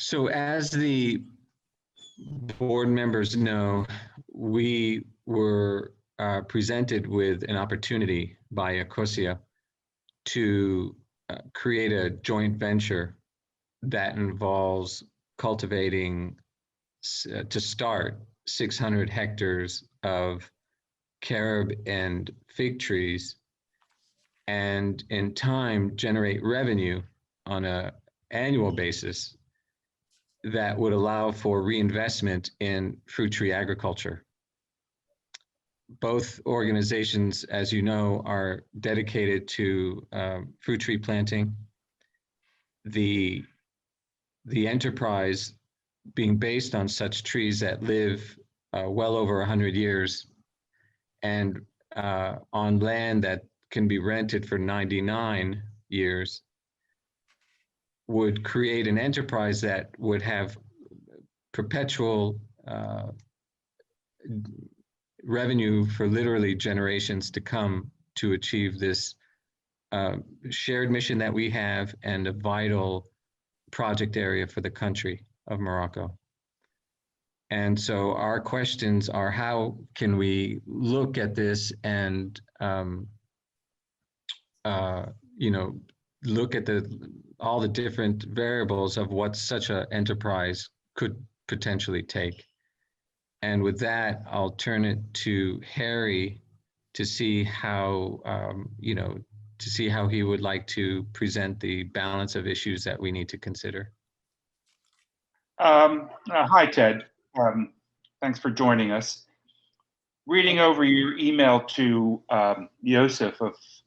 So as the board members know, we were presented with an opportunity by Ecosia to create a joint venture that involves cultivating, to start, 600 hectares of carob and fig trees, and in time generate revenue on an annual basis that would allow for reinvestment in fruit tree agriculture. Both organizations, as you know, are dedicated to fruit tree planting. The enterprise being based on such trees that live well over 100 years and on land that can be rented for 99 years, would create an enterprise that would have perpetual revenue for literally generations to come to achieve this shared mission that we have and a vital project area for the country of Morocco. And so our questions are, how can we look at this and look at all the different variables of what such an enterprise could potentially take. And with that, I'll turn it to Harry to see how, to see how he would like to present the balance of issues that we need to consider. Hi, Ted. Thanks for joining us. Reading over your email to Joseph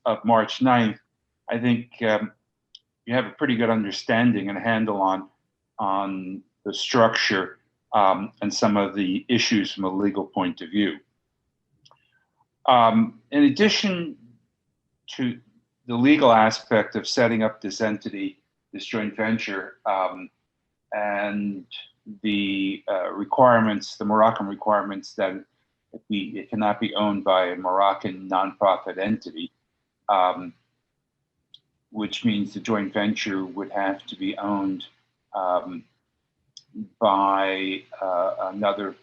of March 9th, I think you have a pretty good understanding and handle on the structure and some of the issues from a legal point of view. In addition to the legal aspect of setting up this entity, this joint venture, and the requirements, the Moroccan requirements that it cannot be owned by a Moroccan nonprofit entity, which means the joint venture would have to be owned by another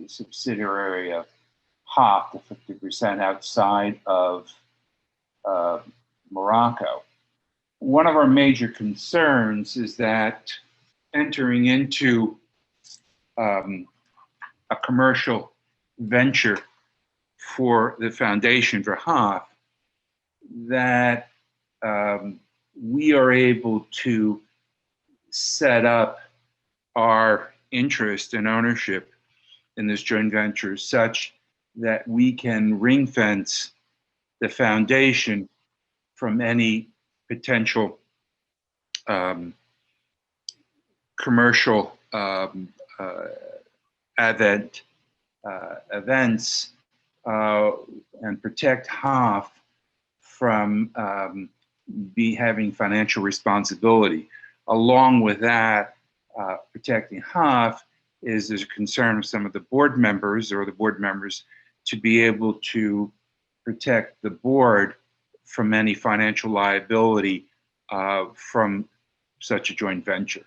subsidiary of HOP, the 50% outside of Morocco. One of our major concerns is that entering into a commercial venture for the foundation for HOP, that we are able to set up our interest and ownership in this joint venture such that we can ring fence the foundation from any potential commercial events and protect HOF from having financial responsibility. Along with that, protecting HOF is there's a concern of some of the board members to be able to protect the board from any financial liability from such a joint venture.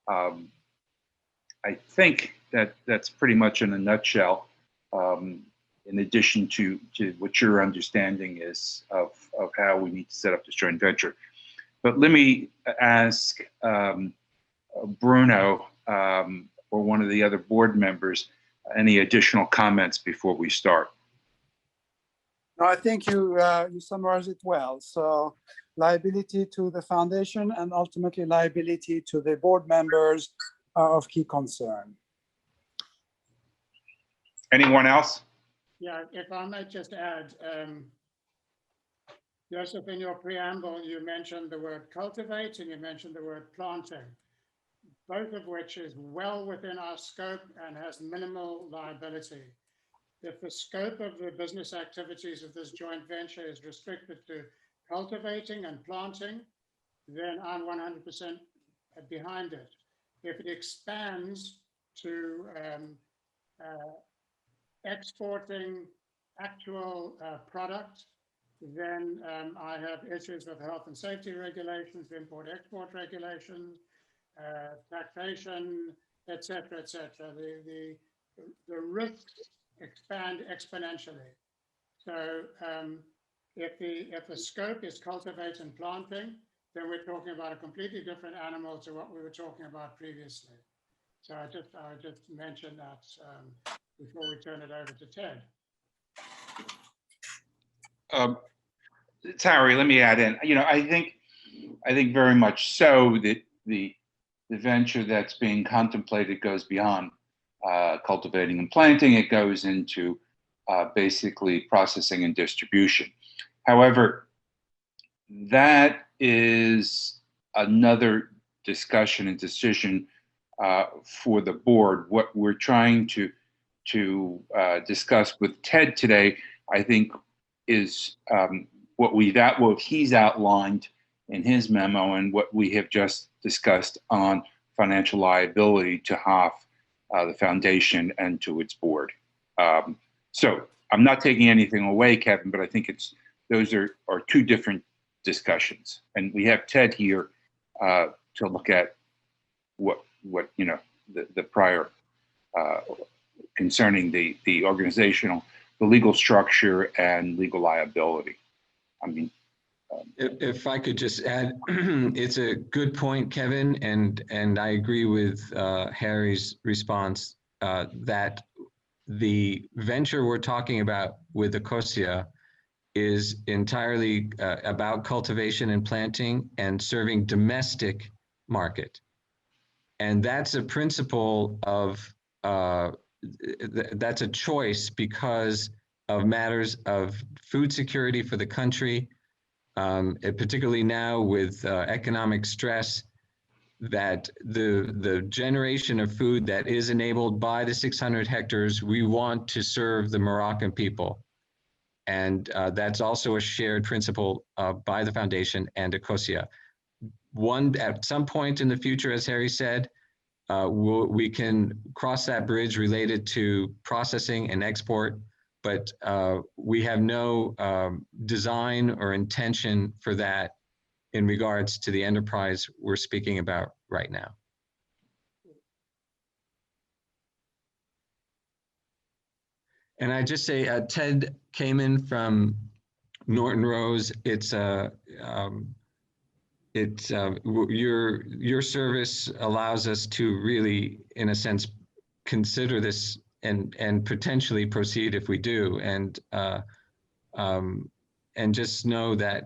I think that's pretty much in a nutshell, in addition to what your understanding is of how we need to set up this joint venture. But let me ask Bruno or one of the other board members any additional comments before we start. No, I think you summarized it well. So liability to the foundation and ultimately liability to the board members are of key concern. Anyone else? Yeah, if I might just add, Joseph, in your preamble, you mentioned the word cultivate and you mentioned the word planting, both of which is well within our scope and has minimal liability. If the scope of the business activities of this joint venture is restricted to cultivating and planting, then I'm 100% behind it. If it expands to exporting actual product, then I have issues with health and safety regulations, import-export regulations, taxation, et cetera, et cetera. The risks expand exponentially. So if the scope is cultivate and planting, then we're talking about a completely different animal to what we were talking about previously. So I just mentioned that before we turn it over to Ted. Harry, let me add in. I think very much so that the venture that's being contemplated goes beyond cultivating and planting. It goes into basically processing and distribution. However, that is another discussion and decision for the board. What we're trying to discuss with Ted today, I think, is what he's outlined in his memo and what we have just discussed on financial liability to HOF, the foundation, and to its board. So I'm not taking anything away, Kevin, but I think those are two different discussions. And we have Ted here to look at what the prior concerning the organizational, the legal structure and legal liability. I mean, if I could just add, it's a good point, Kevin, and I agree with Harry's response that the venture we're talking about with Ecosia is entirely about cultivation and planting and serving domestic market. And that's a principle of, that's a choice because of matters of food security for the country, particularly now with economic stress, that the generation of food that is enabled by the 600 hectares, we want to serve the Moroccan people. And that's also a shared principle by the foundation and Ecosia. At some point in the future, as Harry said, we can cross that bridge related to processing and export, but we have no design or intention for that in regards to the enterprise we're speaking about right now. And I just say, Ted came in from Norton Rose. Your service allows us to really, in a sense, consider this and potentially proceed if we do. And just know that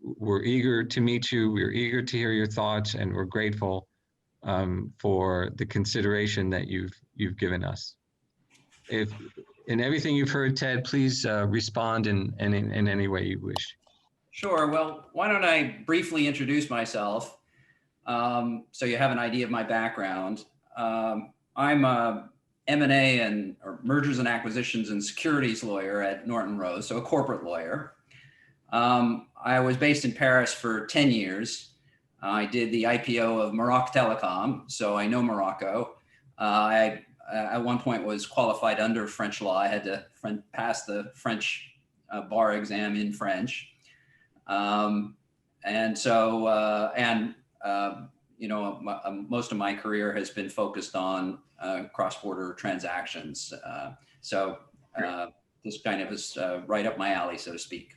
we're eager to meet you. We're eager to hear your thoughts, and we're grateful for the consideration that you've given us. If in everything you've heard, Ted, please respond in any way you wish. Sure. Well, why don't I briefly introduce myself so you have an idea of my background. I'm a M&A or mergers and acquisitions and securities lawyer at Norton Rose, so a corporate lawyer. I was based in Paris for 10 years. I did the IPO of Morocco Telecom, so I know Morocco. I at one point was qualified under French law. I had to pass the French bar exam in French. Most of my career has been focused on cross-border transactions. This kind of is right up my alley, so to speak.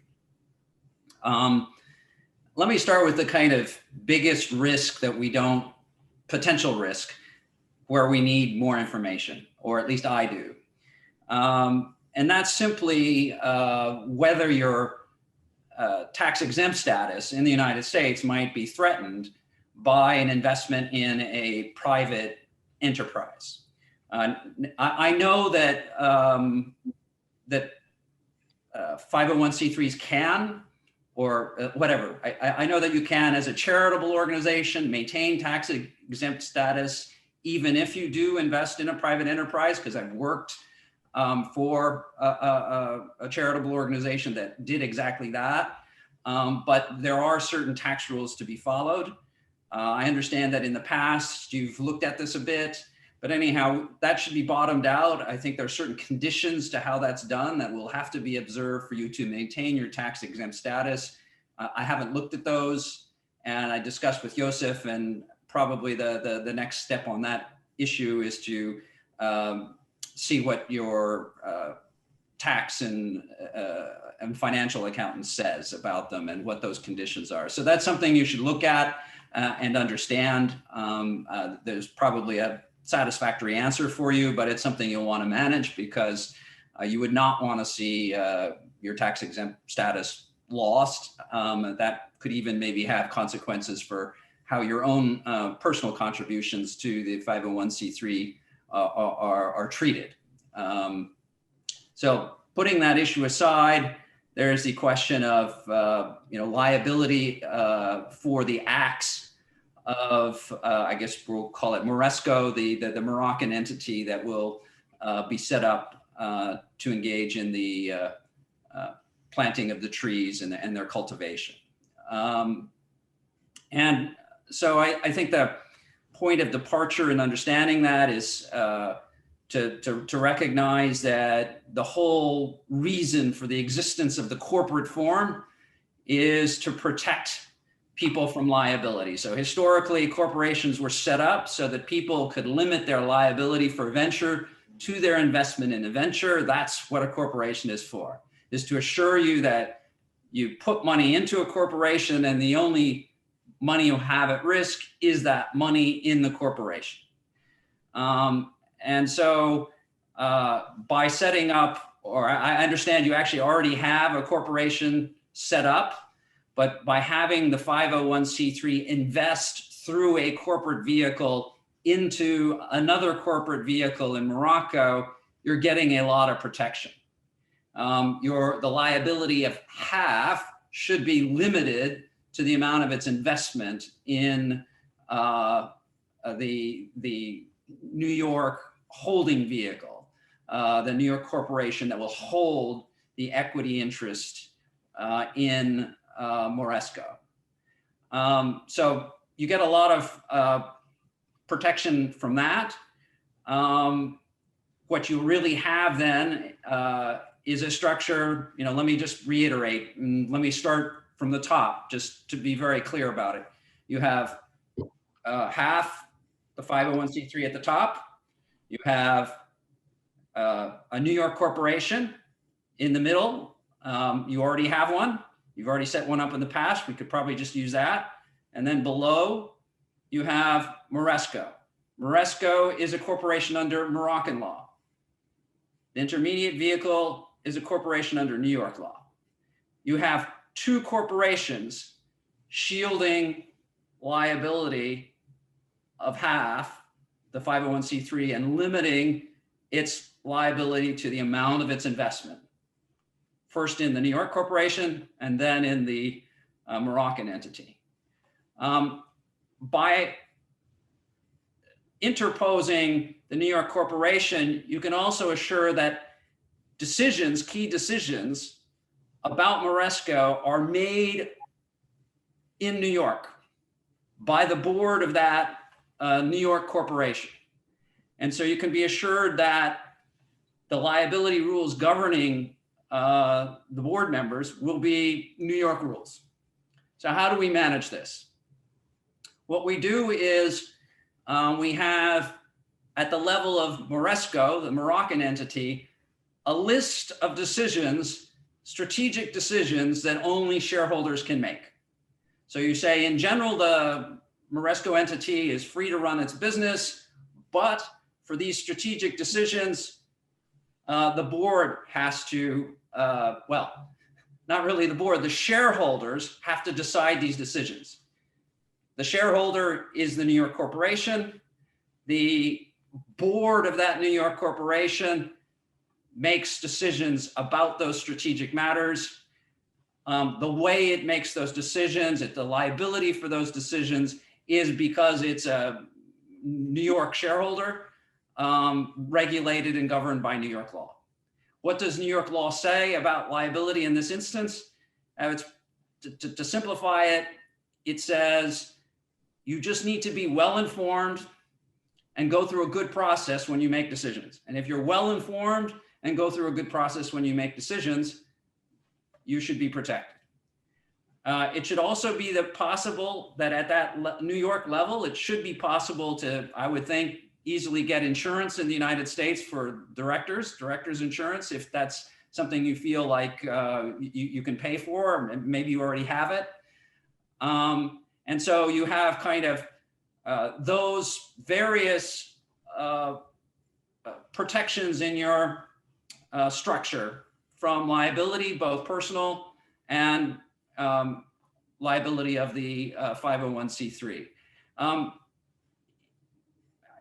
Let me start with the kind of biggest risk potential risk, where we need more information, or at least I do. And that's simply whether your tax exempt status in the United States might be threatened by an investment in a private enterprise. I know that 501c3s can, or whatever. I know that you can, as a charitable organization, maintain tax exempt status even if you do invest in a private enterprise, because I've worked for a charitable organization that did exactly that. But there are certain tax rules to be followed. I understand that in the past you've looked at this a bit, but anyhow, that should be bottomed out. I think there are certain conditions to how that's done that will have to be observed for you to maintain your tax exempt status. I haven't looked at those, and I discussed with Joseph, and probably the next step on that issue is to see what your tax and financial accountant says about them and what those conditions are. So that's something you should look at and understand. There's probably a satisfactory answer for you, but it's something you'll want to manage, because you would not want to see your tax exempt status lost. That could even maybe have consequences for how your own personal contributions to the 501c3 are treated. So putting that issue aside, there's the question of liability for the acts of, I guess we'll call it Moresco, the Moroccan entity that will be set up to engage in the planting of the trees and their cultivation. And so I think the point of departure in understanding that is to recognize that the whole reason for the existence of the corporate form is to protect people from liability. So historically, corporations were set up so that people could limit their liability for venture to their investment in a venture. That's what a corporation is for, is to assure you that you put money into a corporation and the only money you have at risk is that money in the corporation. And so by setting up, or I understand you actually already have a corporation set up, but by having the 501c3 invest through a corporate vehicle into another corporate vehicle in Morocco, you're getting a lot of protection. The liability of half should be limited to the amount of its investment in the New York holding vehicle, the New York corporation that will hold the equity interest in Moresco. So you get a lot of protection from that. What you really have then is a structure, let me just reiterate, and let me start from the top, just to be very clear about it. You have half the 501c3 at the top. You have a New York corporation in the middle. You already have one. You've already set one up in the past. We could probably just use that. And then below, you have Moresco. Moresco is a corporation under Moroccan law. The intermediate vehicle is a corporation under New York law. You have two corporations shielding liability of half, the 501c3, and limiting its liability to the amount of its investment. First in the New York corporation, and then in the Moroccan entity. By interposing the New York corporation, you can also assure that decisions, key decisions about Moresco are made in New York by the board of that New York corporation. And so you can be assured that the liability rules governing the board members will be New York rules. So how do we manage this? What we do is we have, at the level of Moresco, the Moroccan entity, a list of decisions, strategic decisions that only shareholders can make. So you say, in general, the Moresco entity is free to run its business, but for these strategic decisions, the board has to, well, not really the board, the shareholders have to decide these decisions. The shareholder is the New York corporation. The board of that New York corporation makes decisions about those strategic matters. The way it makes those decisions, the liability for those decisions is because it's a New York shareholder, regulated and governed by New York law. What does New York law say about liability in this instance? To simplify it, it says you just need to be well informed and go through a good process when you make decisions. And if you're well informed and go through a good process when you make decisions, you should be protected. It should also be possible that at that New York level, it should be possible to, I would think, easily get insurance in the United States for directors insurance, if that's something you feel like you can pay for, or maybe you already have it. And so you have kind of those various protections in your structure, from liability, both personal and liability of the 501c3.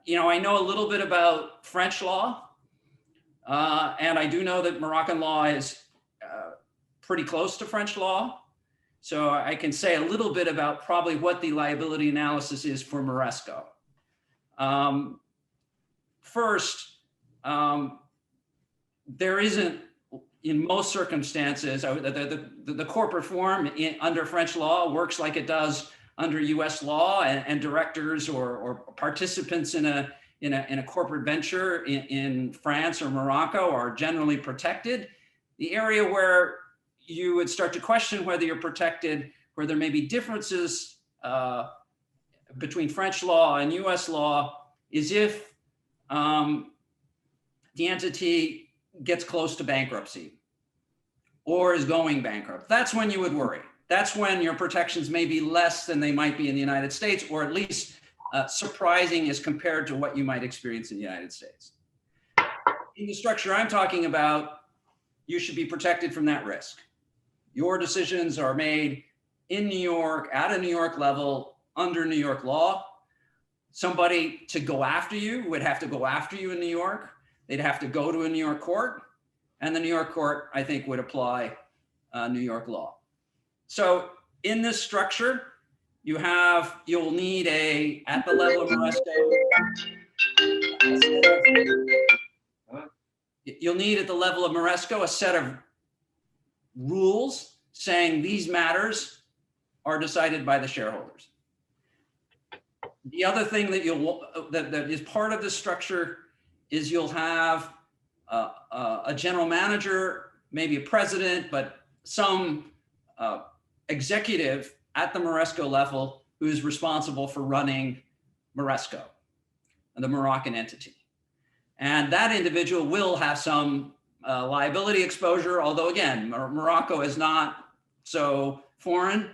You know, I know a little bit about French law, and I do know that Moroccan law is pretty close to French law. So I can say a little bit about probably what the liability analysis is for Moresco. First, there isn't, in most circumstances, the corporate form under French law works like it does under US law, and directors or participants in a corporate venture in France or Morocco are generally protected. The area where you would start to question whether you're protected, where there may be differences between French law and US law, is if the entity gets close to bankruptcy or is going bankrupt. That's when you would worry. That's when your protections may be less than they might be in the United States, or at least surprising as compared to what you might experience in the United States. In the structure I'm talking about, you should be protected from that risk. Your decisions are made in New York, at a New York level, under New York law. Somebody to go after you would have to go after you in New York. They'd have to go to a New York court, and the New York court, I think, would apply New York law. So in this structure, you'll need at the level of Moresco, you'll need at the level of Moresco a set of rules saying these matters are decided by the shareholders. The other thing that that is part of this structure is you'll have a general manager, maybe a president, but some executive at the Moresco level who is responsible for running Moresco, the Moroccan entity. And that individual will have some liability exposure, although again, Morocco is not so foreign.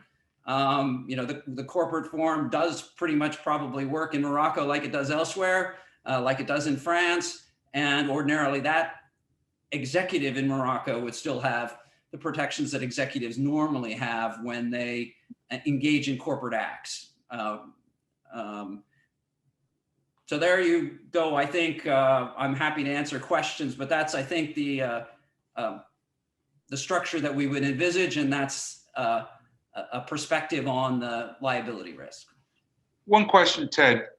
You know, the corporate form does pretty much probably work in Morocco like it does elsewhere, like it does in France. And ordinarily that executive in Morocco would still have the protections that executives normally have when they engage in corporate acts. So there you go. I think I'm happy to answer questions, but that's, I think, the structure that we would envisage, and that's a perspective on the liability risk. One question, Ted.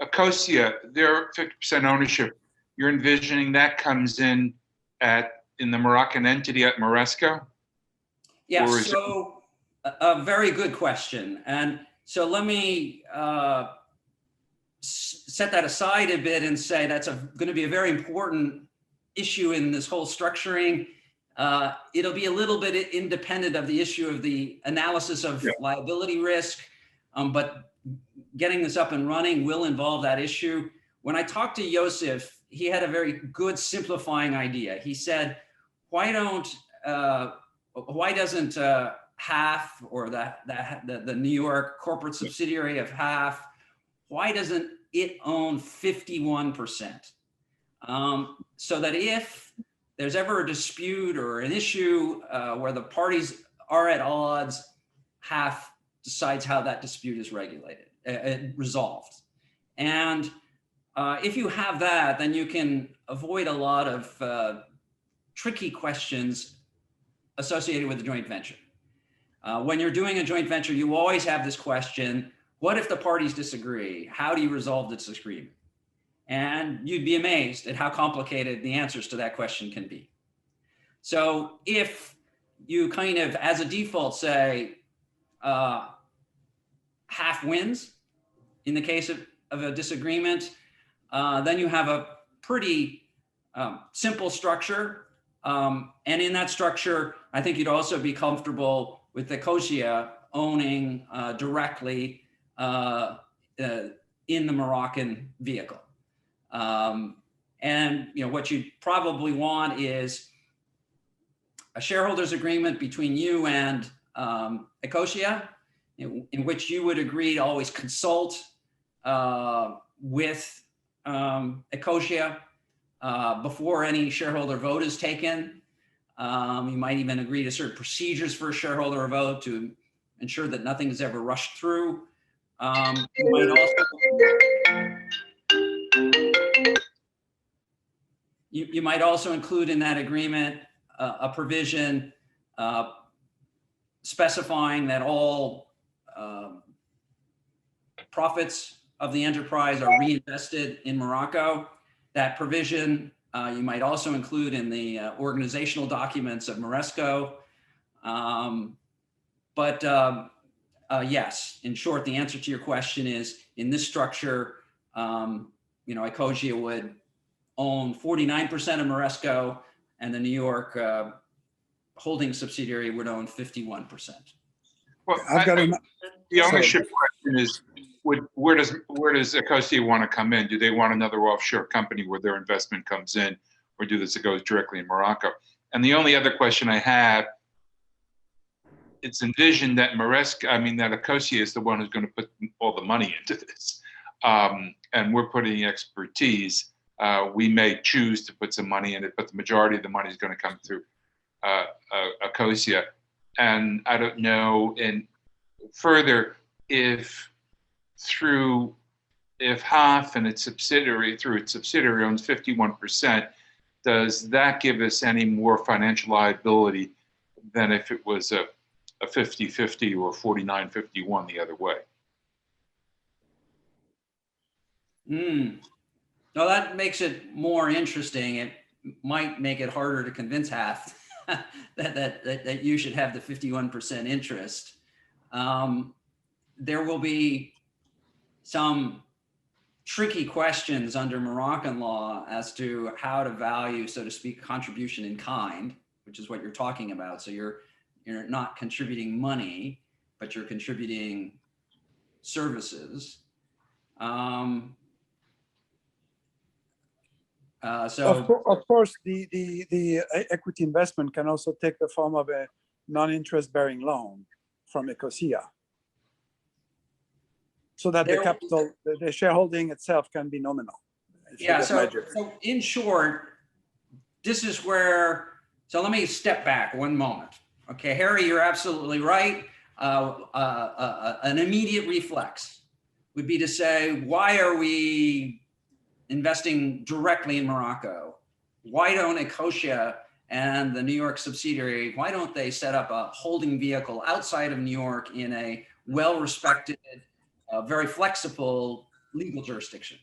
Ecosia, their 50% ownership, you're envisioning that comes in the Moroccan entity at Moresco? Yeah, so a very good question. And so let me set that aside a bit and say that's going to be a very important issue in this whole structuring. It'll be a little bit independent of the issue of the analysis of liability risk, but getting this up and running will involve that issue. When I talked to Joseph, he had a very good simplifying idea. He said, why doesn't HAF, or the New York corporate subsidiary of HAF, why doesn't it own 51%? So that if there's ever a dispute or an issue where the parties are at odds, HAF decides how that dispute is resolved. And if you have that, then you can avoid a lot of tricky questions associated with the joint venture. When you're doing a joint venture, you always have this question: what if the parties disagree? How do you resolve this disagreement? And you'd be amazed at how complicated the answers to that question can be. So if you kind of, as a default, say HAF wins in the case of a disagreement, then you have a pretty simple structure. And in that structure, I think you'd also be comfortable with Ecosia owning directly in the Moroccan vehicle. And what you probably want is a shareholders agreement between you and Ecosia, in which you would agree to always consult with Ecosia before any shareholder vote is taken. You might even agree to certain procedures for a shareholder vote to ensure that nothing is ever rushed through. You might also include in that agreement a provision specifying that all profits of the enterprise are reinvested in Morocco. That provision you might also include in the organizational documents of Moresco. Yes, in short, the answer to your question is, in this structure, Ecosia would own 49% of Moresco, and the New York holding subsidiary would own 51%. Well, the ownership question is, where does Ecosia want to come in? Do they want another offshore company where their investment comes in, or do this, it goes directly in Morocco? And the only other question I have, it's envisioned that that Ecosia is the one who's going to put all the money into this, and we're putting expertise. We may choose to put some money in it, but the majority of the money is going to come through Ecosia. And I don't know, and further, if HAF and its subsidiary, through its subsidiary, owns 51%, does that give us any more financial liability than if it was a 50-50 or 49-51 the other way? No, that makes it more interesting. It might make it harder to convince HAF that you should have the 51% interest. There will be some tricky questions under Moroccan law as to how to value, so to speak, contribution in kind, which is what you're talking about. So you're not contributing money, but you're contributing services. Of course, the equity investment can also take the form of a non-interest bearing loan from Ecosia, so that the capital, the shareholding itself can be nominal. Yeah, so in short, this is where, so let me step back one moment. Okay, Harry, you're absolutely right. An immediate reflex would be to say, why are we investing directly in Morocco? Why don't Ecosia and the New York subsidiary, why don't they set up a holding vehicle outside of New York in a well-respected, very flexible legal jurisdiction?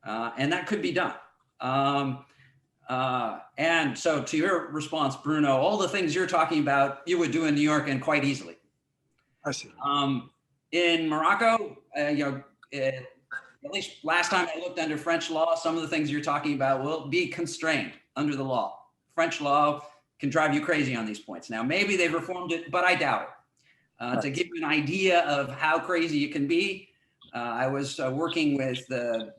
And that could be done. And so to your response, Bruno, all the things you're talking about, you would do in New York and quite easily. I see. In Morocco, at least last time I looked under French law, some of the things you're talking about will be constrained under the law. French law can drive you crazy on these points. Now, maybe they've reformed it, but I doubt it. To give you an idea of how crazy it can be, I was working with the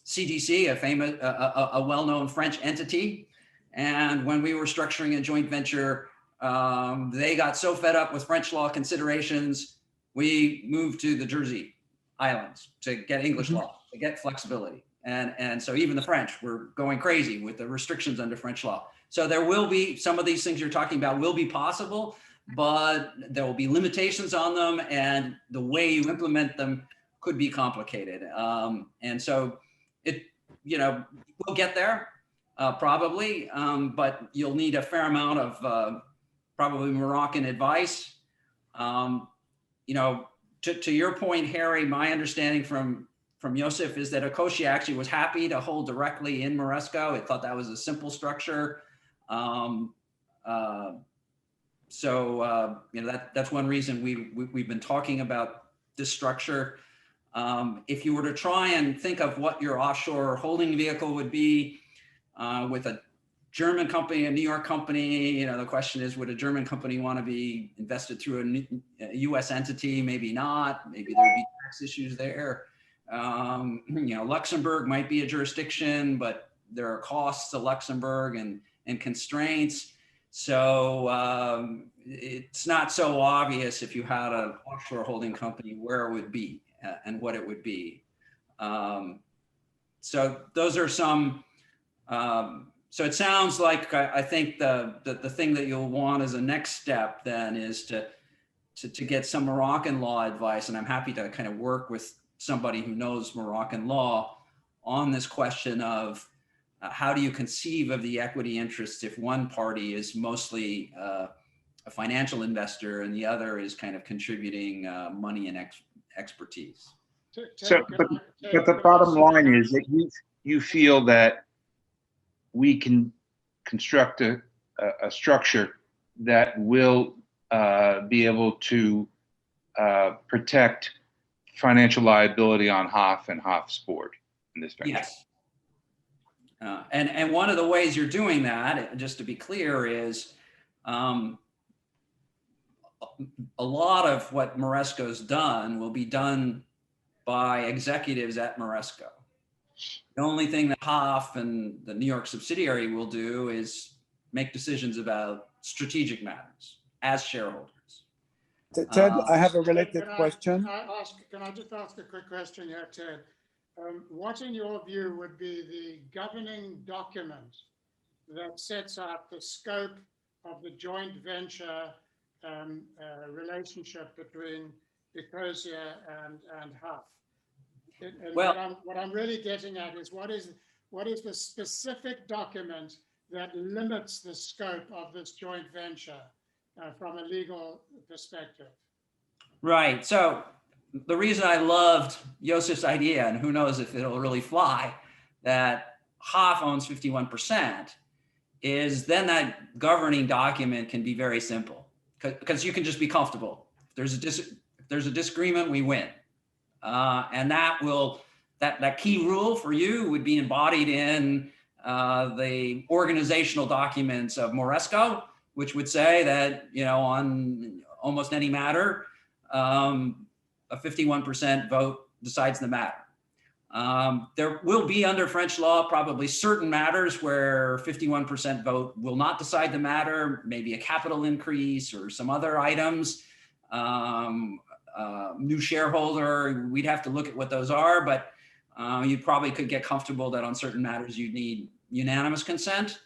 CDC, a well-known French entity. And when we were structuring a joint venture, they got so fed up with French law considerations, we moved to the Jersey Islands to get English law, to get flexibility. And so even the French were going crazy with the restrictions under French law. So there will be, some of these things you're talking about will be possible, but there will be limitations on them, and the way you implement them could be complicated. And so we'll get there probably, but you'll need a fair amount of probably Moroccan advice. To your point, Harry, my understanding from Joseph is that Ecosia actually was happy to hold directly in Moresco. It thought that was a simple structure. That's one reason we've been talking about this structure. If you were to try and think of what your offshore holding vehicle would be with a German company, a New York company, you know, the question is, would a German company want to be invested through a US entity? Maybe not. Maybe there'd be tax issues there. You know, Luxembourg might be a jurisdiction, but there are costs to Luxembourg and constraints. So it's not so obvious if you had an offshore holding company where it would be and what it would be. So those are some. So it sounds like I think the thing that you'll want as a next step then is to get some Moroccan law advice, and I'm happy to kind of work with somebody who knows Moroccan law on this question of how do you conceive of the equity interests if one party is mostly a financial investor and the other is kind of contributing money and expertise. So, but the bottom line is that you feel that we can construct a structure that will be able to protect financial liability on HOF and HOF's board in this venture. Yes. And one of the ways you're doing that, just to be clear, is a lot of what Moresco's done will be done by executives at Moresco. The only thing that HOF and the New York subsidiary will do is make decisions about strategic matters as shareholders. Ted, I have a related question. Can I just ask a quick question here, Ted? What, in your view, would be the governing document that sets out the scope of the joint venture relationship between Ecosia and HOF? Well, what I'm really getting at is what is the specific document that limits the scope of this joint venture from a legal perspective? Right. So the reason I loved Yosef's idea, and who knows if it'll really fly, that HOF owns 51%, is then that governing document can be very simple because you can just be comfortable. If there's a disagreement, we win. And that key rule for you would be embodied in the organizational documents of Moresco, which would say that, you know, on almost any matter, a 51% vote decides the matter. There will be, under French law, probably certain matters where 51% vote will not decide the matter, maybe a capital increase or some other items. New shareholder, we'd have to look at what those are, but you probably could get comfortable that on certain matters you'd need unanimous consent.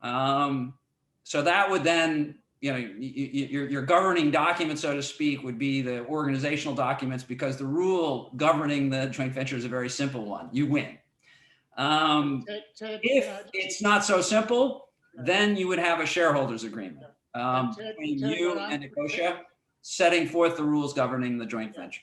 So that would then, you know, your governing document, so to speak, would be the organizational documents, because the rule governing the joint venture is a very simple one. You win. If it's not so simple, then you would have a shareholders agreement between you and Ecosia, setting forth the rules governing the joint venture.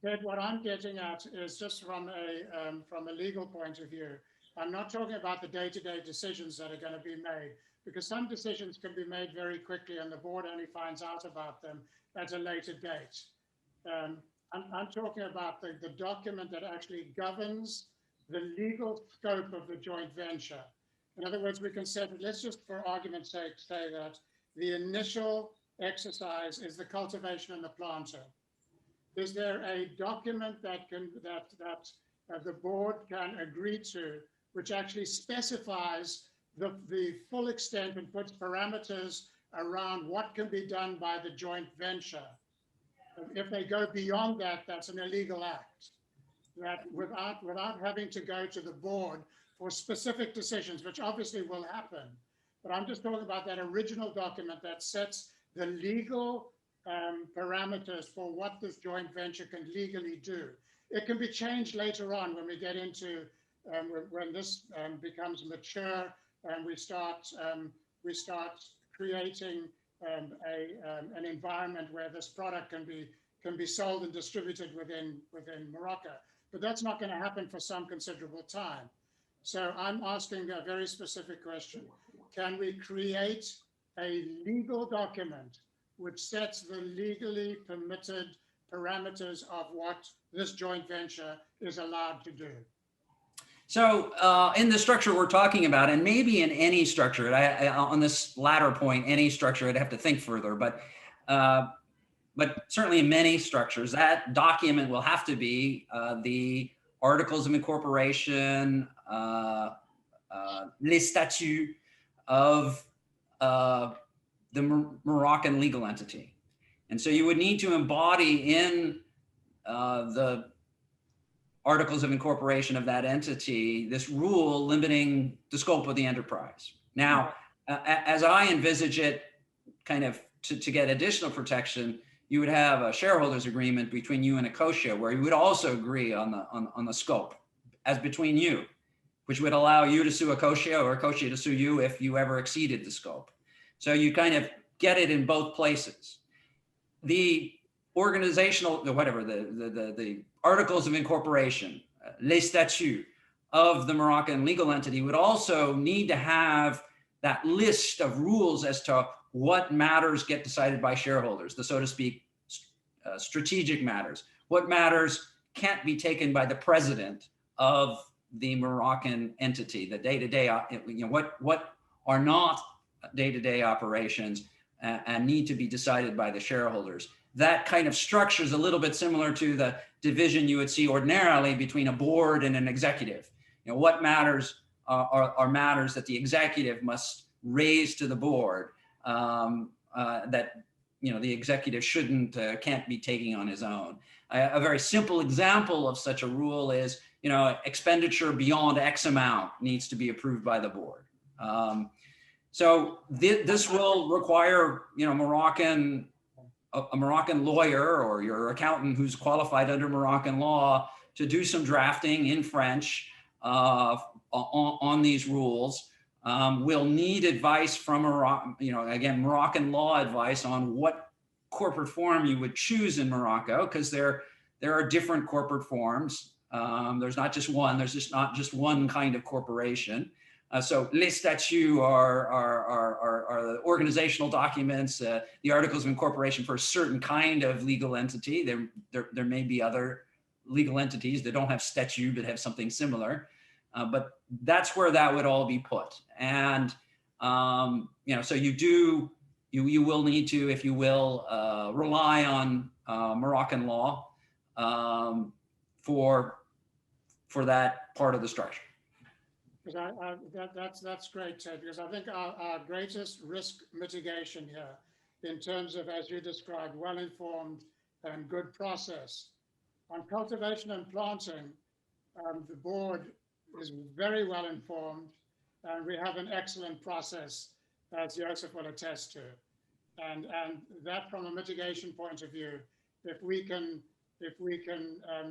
Ted, what I'm getting at is just from a legal point of view. I'm not talking about the day-to-day decisions that are going to be made, because some decisions can be made very quickly and the board only finds out about them at a later date. I'm talking about the document that actually governs the legal scope of the joint venture. In other words, we can say, let's just for argument's sake say that the initial exercise is the cultivation and the planting. Is there a document that the board can agree to, which actually specifies the full extent and puts parameters around what can be done by the joint venture? If they go beyond that, that's an illegal act. That without having to go to the board for specific decisions, which obviously will happen. But I'm just talking about that original document that sets the legal parameters for what this joint venture can legally do. It can be changed later on when we get into when this becomes mature and we start creating an environment where this product can be sold and distributed within Morocco. But that's not going to happen for some considerable time. So I'm asking a very specific question. Can we create a legal document which sets the legally permitted parameters of what this joint venture is allowed to do? So in the structure we're talking about, and maybe in any structure, on this latter point, any structure, I'd have to think further, but certainly in many structures, that document will have to be the articles of incorporation, les statuts of the Moroccan legal entity. And so you would need to embody in the articles of incorporation of that entity this rule limiting the scope of the enterprise. Now, as I envisage it, kind of to get additional protection, you would have a shareholders agreement between you and a co-share where you would also agree on the scope as between you, which would allow you to sue a co-share or a co-share to sue you if you ever exceeded the scope. So you kind of get it in both places. The organizational, the articles of incorporation, les statuts of the Moroccan legal entity would also need to have that list of rules as to what matters get decided by shareholders, the so to speak strategic matters. What matters can't be taken by the president of the Moroccan entity, the day-to-day, what are not day-to-day operations and need to be decided by the shareholders. That kind of structure is a little bit similar to the division you would see ordinarily between a board and an executive. What matters are matters that the executive must raise to the board that the executive can't be taking on his own. A very simple example of such a rule is expenditure beyond X amount needs to be approved by the board. So this will require a Moroccan lawyer or your accountant who's qualified under Moroccan law to do some drafting in French on these rules. We'll need advice from Moroccan law advice on what corporate form you would choose in Morocco, because there are different corporate forms. There's not just one. There's just not just one kind of corporation. So les statuts are the organizational documents, the articles of incorporation for a certain kind of legal entity. There may be other legal entities that don't have statute but have something similar, but that's where that would all be put. And so you will need to, if you will, rely on Moroccan law for that part of the structure. That's great, Ted, because I think our greatest risk mitigation here in terms of, as you described, well-informed and good process. On cultivation and planting, the board is very well informed, and we have an excellent process, as Joseph will attest to. And that, from a mitigation point of view, if we can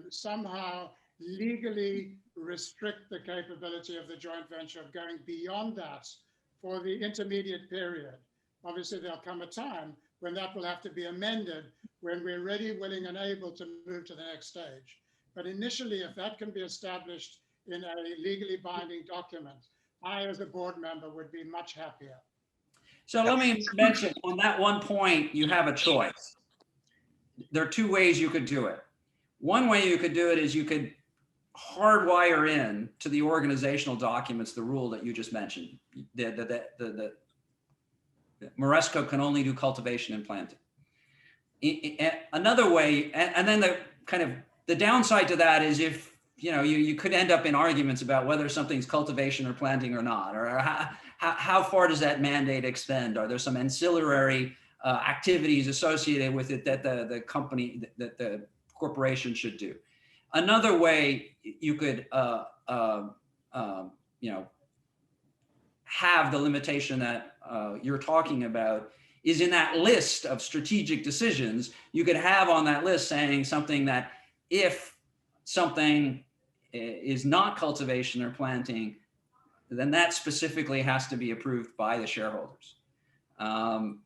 somehow legally restrict the capability of the joint venture of going beyond that for the intermediate period. Obviously, there'll come a time when that will have to be amended when we're ready, willing, and able to move to the next stage. But initially, if that can be established in a legally binding document, I, as a board member, would be much happier. So let me mention, on that one point, you have a choice. There are two ways you could do it. One way you could do it is you could hardwire in to the organizational documents the rule that you just mentioned. The Moresco can only do cultivation and planting. Another way, and then the downside to that is if you could end up in arguments about whether something's cultivation or planting or not, or how far does that mandate extend? Are there some ancillary activities associated with it that the company, that the corporation should do? Another way you could, have the limitation that you're talking about is in that list of strategic decisions. You could have on that list saying something that if something is not cultivation or planting, then that specifically has to be approved by the shareholders. And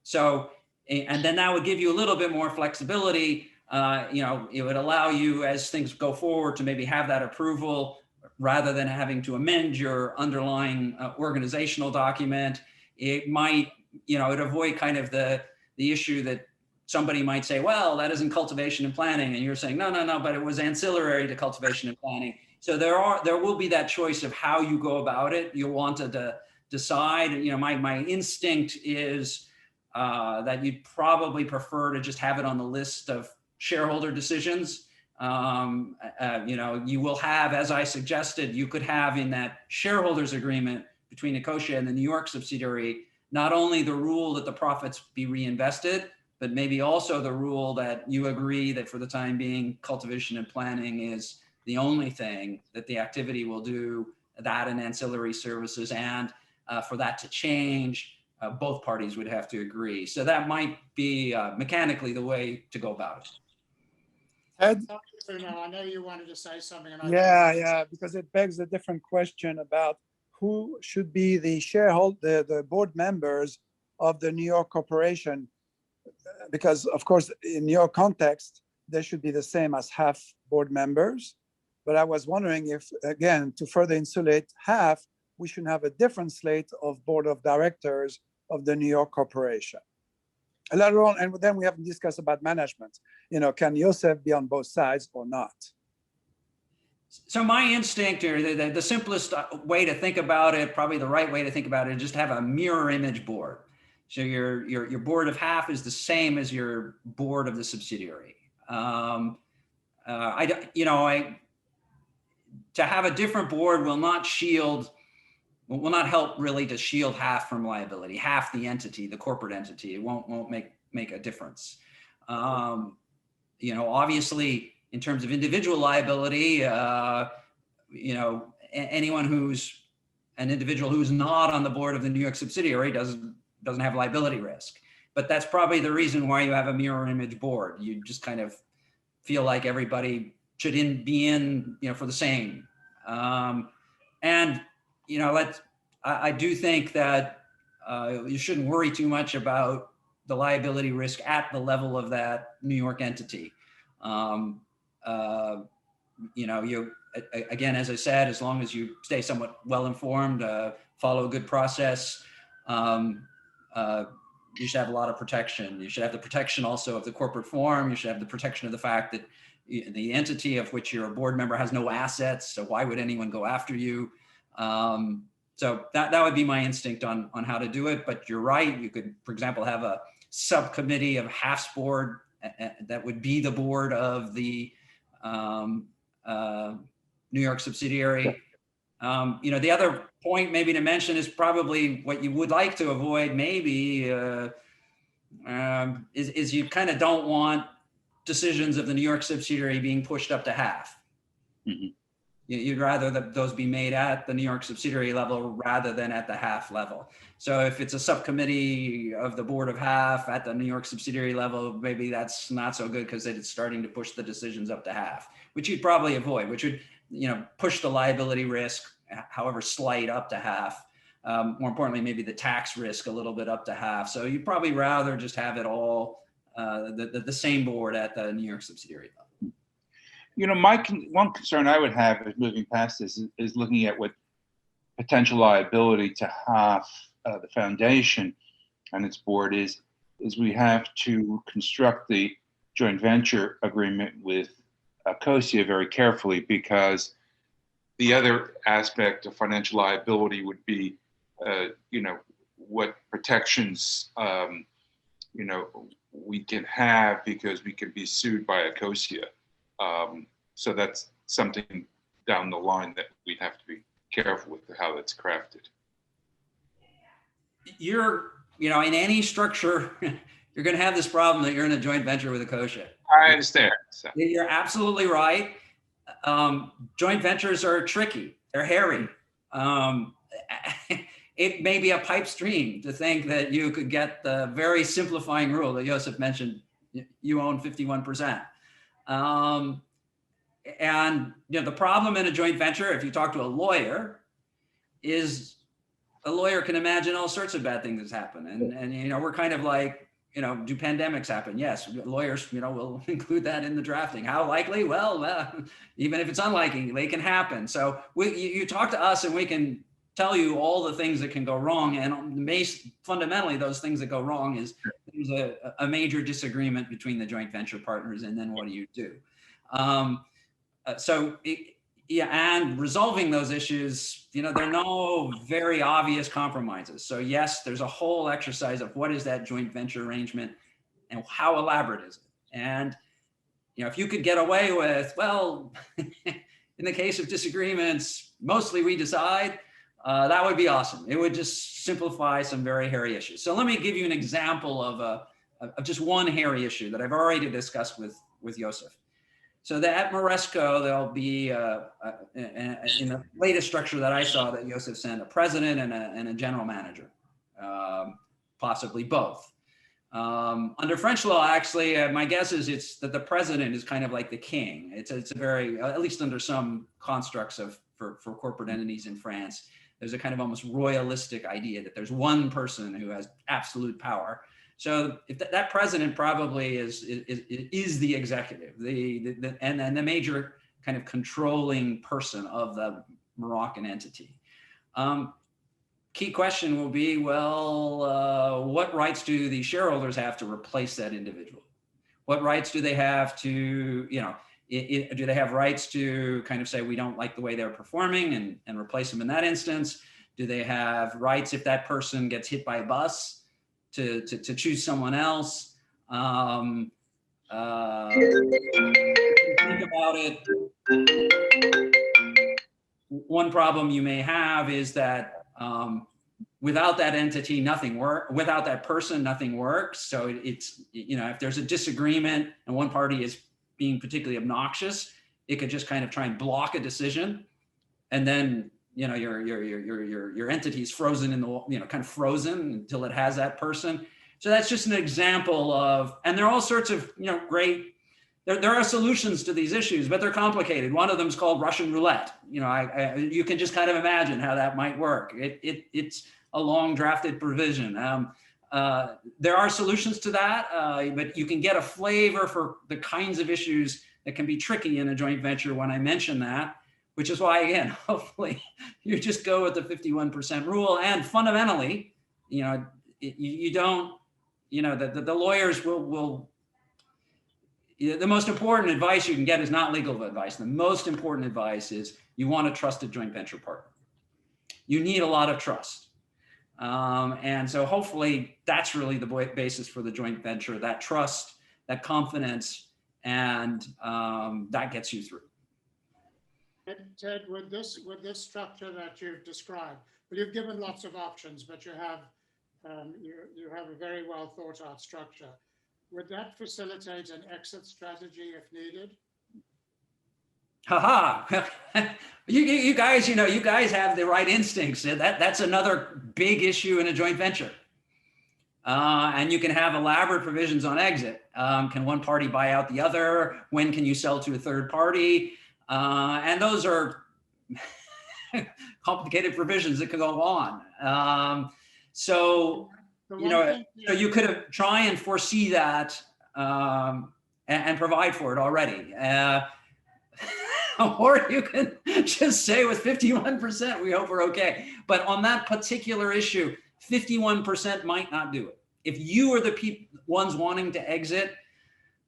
then that would give you a little bit more flexibility. It would allow you, as things go forward, to maybe have that approval rather than having to amend your underlying organizational document. It might, it avoid kind of the issue that somebody might say, well, that isn't cultivation and planning. And you're saying, no, but it was ancillary to cultivation and planning. So there will be that choice of how you go about it. You'll want to decide. You know, my instinct is that you'd probably prefer to just have it on the list of shareholder decisions. You know, you will have, as I suggested, you could have in that shareholders agreement between Nicosia and the New York subsidiary, not only the rule that the profits be reinvested, but maybe also the rule that you agree that for the time being, cultivation and planning is the only thing that the activity will do, that and ancillary services. And for that to change, both parties would have to agree. So that might be mechanically the way to go about it. Ed? Bruno, I know you wanted to say something. And Yeah, because it begs a different question about who should be the shareholder, the board members of the New York corporation. Because of course, in your context, they should be the same as half board members. But I was wondering if, again, to further insulate half, we should have a different slate of board of directors of the New York corporation. And later on, and then we haven't discussed about management. You know, can Joseph be on both sides or not? So my instinct, or the simplest way to think about it, probably the right way to think about it, is just have a mirror image board. So your board of half is the same as your board of the subsidiary. To have a different board will not help really to shield half from liability, half the entity, the corporate entity. It won't make a difference. You know, obviously, in terms of individual liability, you know, anyone who's an individual who's not on the board of the New York subsidiary doesn't have liability risk. But that's probably the reason why you have a mirror image board. You just kind of feel like everybody should be in, you know, for the same. And, you know, I do think that you shouldn't worry too much about the liability risk at the level of that New York entity. You know, again, as I said, as long as you stay somewhat well-informed, follow a good process, you should have a lot of protection. You should have the protection also of the corporate form. You should have the protection of the fact that the entity of which you're a board member has no assets. So why would anyone go after you? So that would be my instinct on how to do it. But you're right. You could, for example, have a subcommittee of half's board that would be the board of the New York subsidiary. You know, the other point maybe to mention is probably what you would like to avoid maybe is you kind of don't want decisions of the New York subsidiary being pushed up to half. Mm-hmm. You'd rather that those be made at the New York subsidiary level rather than at the half level. So if it's a subcommittee of the board of half at the New York subsidiary level, maybe that's not so good because it's starting to push the decisions up to half, which you'd probably avoid, which would, you know, push the liability risk, however slight, up to half. More importantly, maybe the tax risk a little bit up to half. So you'd probably rather just have it all the same board at the New York subsidiary level. You know, one concern I would have is moving past this is looking at what potential liability to half the foundation and its board is we have to construct the joint venture agreement with COSIA very carefully, because the other aspect of financial liability would be, you know, what protections, you know, we can have because we can be sued by a COSIA. So that's something down the line that we'd have to be careful with how that's crafted. You know, in any structure, you're going to have this problem that you're in a joint venture with a COSIA. I understand. So. You're absolutely right. Joint ventures are tricky. They're hairy. It may be a pipe dream to think that you could get the very simplifying rule that Joseph mentioned. You own 51%. And you know, the problem in a joint venture, if you talk to a lawyer, is a lawyer can imagine all sorts of bad things that happen. And you know, we're kind of like, you know, do pandemics happen? Yes, lawyers, you know, will include that in the drafting. How likely? Well, even if it's unlikely, they can happen. So you talk to us and we can tell you all the things that can go wrong. And fundamentally, those things that go wrong is there's a major disagreement between the joint venture partners, and then what do you do? Yeah, and resolving those issues, there are no very obvious compromises. So yes, there's a whole exercise of what is that joint venture arrangement and how elaborate is it? And, if you could get away with, well, in the case of disagreements, mostly we decide, that would be awesome. It would just simplify some very hairy issues. So let me give you an example of just one hairy issue that I've already discussed with Joseph. So at Moresco, there'll be, in the latest structure that I saw that Joseph sent, a president and a general manager, possibly both. Under French law, actually, my guess is it's that the president is kind of like the king. It's a very, at least under some constructs for corporate entities in France, there's a kind of almost royalistic idea that there's one person who has absolute power. So if that president probably is the executive, and the major kind of controlling person of the Moroccan entity. Key question will be, well, what rights do the shareholders have to replace that individual? What rights do they have to, do they have rights to kind of say, we don't like the way they're performing and replace them in that instance? Do they have rights if that person gets hit by a bus to choose someone else? Think about it. One problem you may have is that without that entity, nothing works. Without that person, nothing works. So it's, if there's a disagreement and one party is being particularly obnoxious, it could just kind of try and block a decision, and then your entity is frozen in the kind of frozen until it has that person. So that's just an example of, and there are all sorts of great. There are solutions to these issues, but they're complicated. One of them is called Russian roulette. You can just kind of imagine how that might work. It's a long drafted provision. There are solutions to that, but you can get a flavor for the kinds of issues that can be tricky in a joint venture when I mention that, which is why, again, hopefully you just go with the 51% rule. And fundamentally, you don't, the lawyers will. The most important advice you can get is not legal advice. The most important advice is you want a trusted joint venture partner. You need a lot of trust. And so hopefully that's really the basis for the joint venture, that trust, that confidence, and that gets you through. Ted, with this structure that you've described, well, you've given lots of options, but you have a very well thought out structure. Would that facilitate an exit strategy if needed? Haha, you guys, you guys have the right instincts. That's another big issue in a joint venture. And you can have elaborate provisions on exit. Can one party buy out the other? When can you sell to a third party? And those are complicated provisions that can go on. So you could have try and foresee that and provide for it already. Or you can just say with 51%, we hope we're okay. But on that particular issue, 51% might not do it. If you are the ones wanting to exit,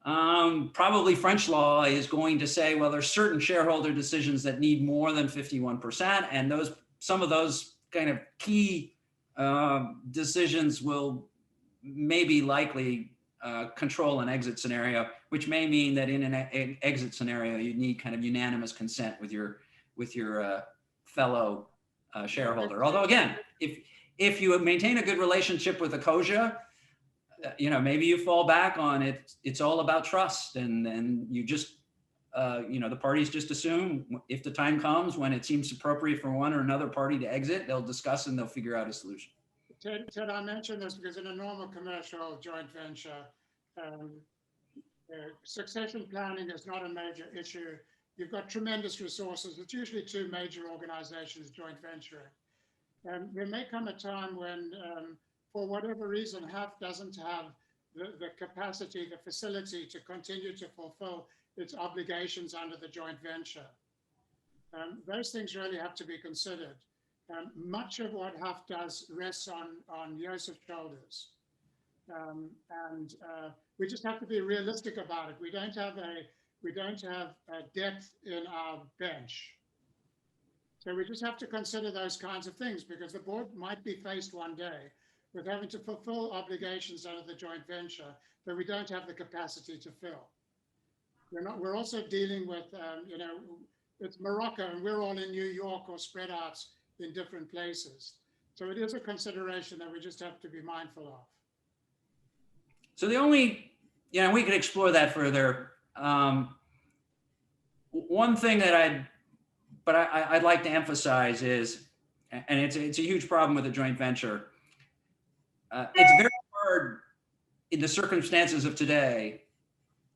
probably French law is going to say, well, there's certain shareholder decisions that need more than 51%. And some of those kind of key decisions will maybe likely control an exit scenario, which may mean that in an exit scenario, you need kind of unanimous consent with your fellow shareholder. Although again, if you maintain a good relationship with a COJA, maybe you fall back on it. It's all about trust, and then you just, the parties just assume if the time comes when it seems appropriate for one or another party to exit, they'll discuss and they'll figure out a solution. Ted, I mentioned this because in a normal commercial joint venture, succession planning is not a major issue. You've got tremendous resources. It's usually two major organizations joint venturing. There may come a time when, for whatever reason, HAF doesn't have the capacity, the facility to continue to fulfill its obligations under the joint venture. Those things really have to be considered. Much of what HAF does rests on Joseph's shoulders. We just have to be realistic about it. We don't have a depth in our bench. So we just have to consider those kinds of things, because the board might be faced one day with having to fulfill obligations under the joint venture that we don't have the capacity to fill. We're also dealing with, it's Morocco and we're all in New York or spread out in different places. So it is a consideration that we just have to be mindful of. So the only, we could explore that further. One thing that I'd like to emphasize is, and it's a huge problem with a joint venture. It's very hard in the circumstances of today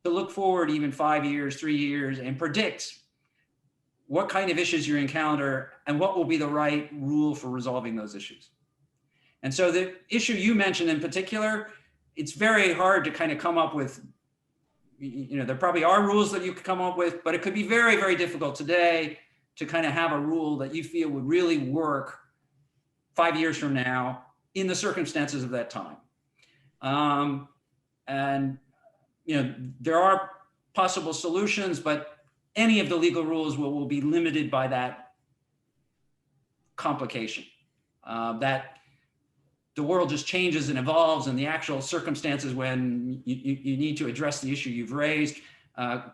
to look forward even 5 years, 3 years, and predict what kind of issues you encounter and what will be the right rule for resolving those issues. And so the issue you mentioned in particular, it's very hard to kind of come up with, there probably are rules that you could come up with, but it could be very, very difficult today to kind of have a rule that you feel would really work 5 years from now in the circumstances of that time. There are possible solutions, but any of the legal rules will be limited by that complication. That the world just changes and evolves, and the actual circumstances when you need to address the issue you've raised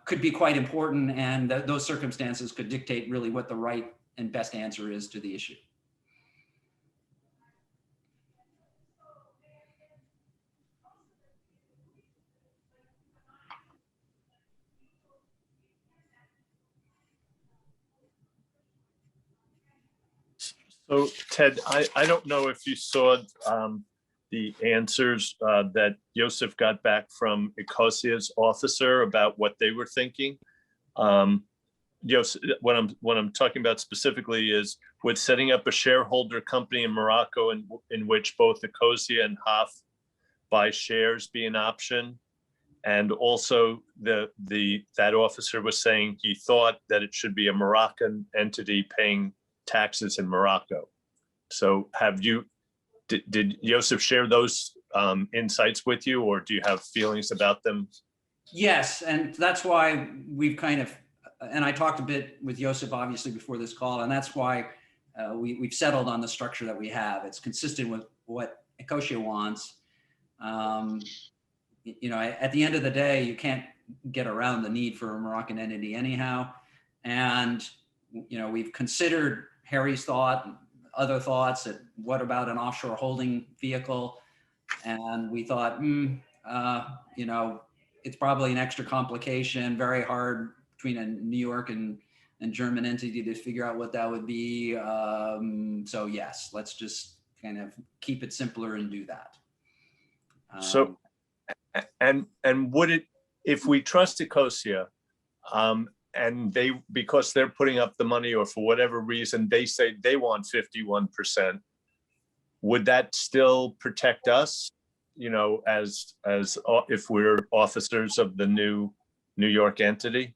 could be quite important, and those circumstances could dictate really what the right and best answer is to the issue. So Ted, I don't know if you saw the answers that Joseph got back from Ecosia's officer about what they were thinking. Joseph, what I'm talking about specifically is with setting up a shareholder company in Morocco in which both Ecosia and HAF buy shares be an option. And also that officer was saying he thought that it should be a Moroccan entity paying taxes in Morocco. So did Joseph share those insights with you, or do you have feelings about them? Yes, and that's why we've kind of, and I talked a bit with Joseph obviously before this call, and that's why we've settled on the structure that we have. It's consistent with what Ecosia wants. At the end of the day, you can't get around the need for a Moroccan entity anyhow. And, we've considered Harry's thought, and other thoughts that what about an offshore holding vehicle? And we thought, it's probably an extra complication, very hard between a New York and German entity to figure out what that would be. So yes, let's just kind of keep it simpler and do that. So, and would it, if we trust Ecosia, and because they're putting up the money, or for whatever reason they say they want 51%, would that still protect us, as if we're officers of the new New York entity?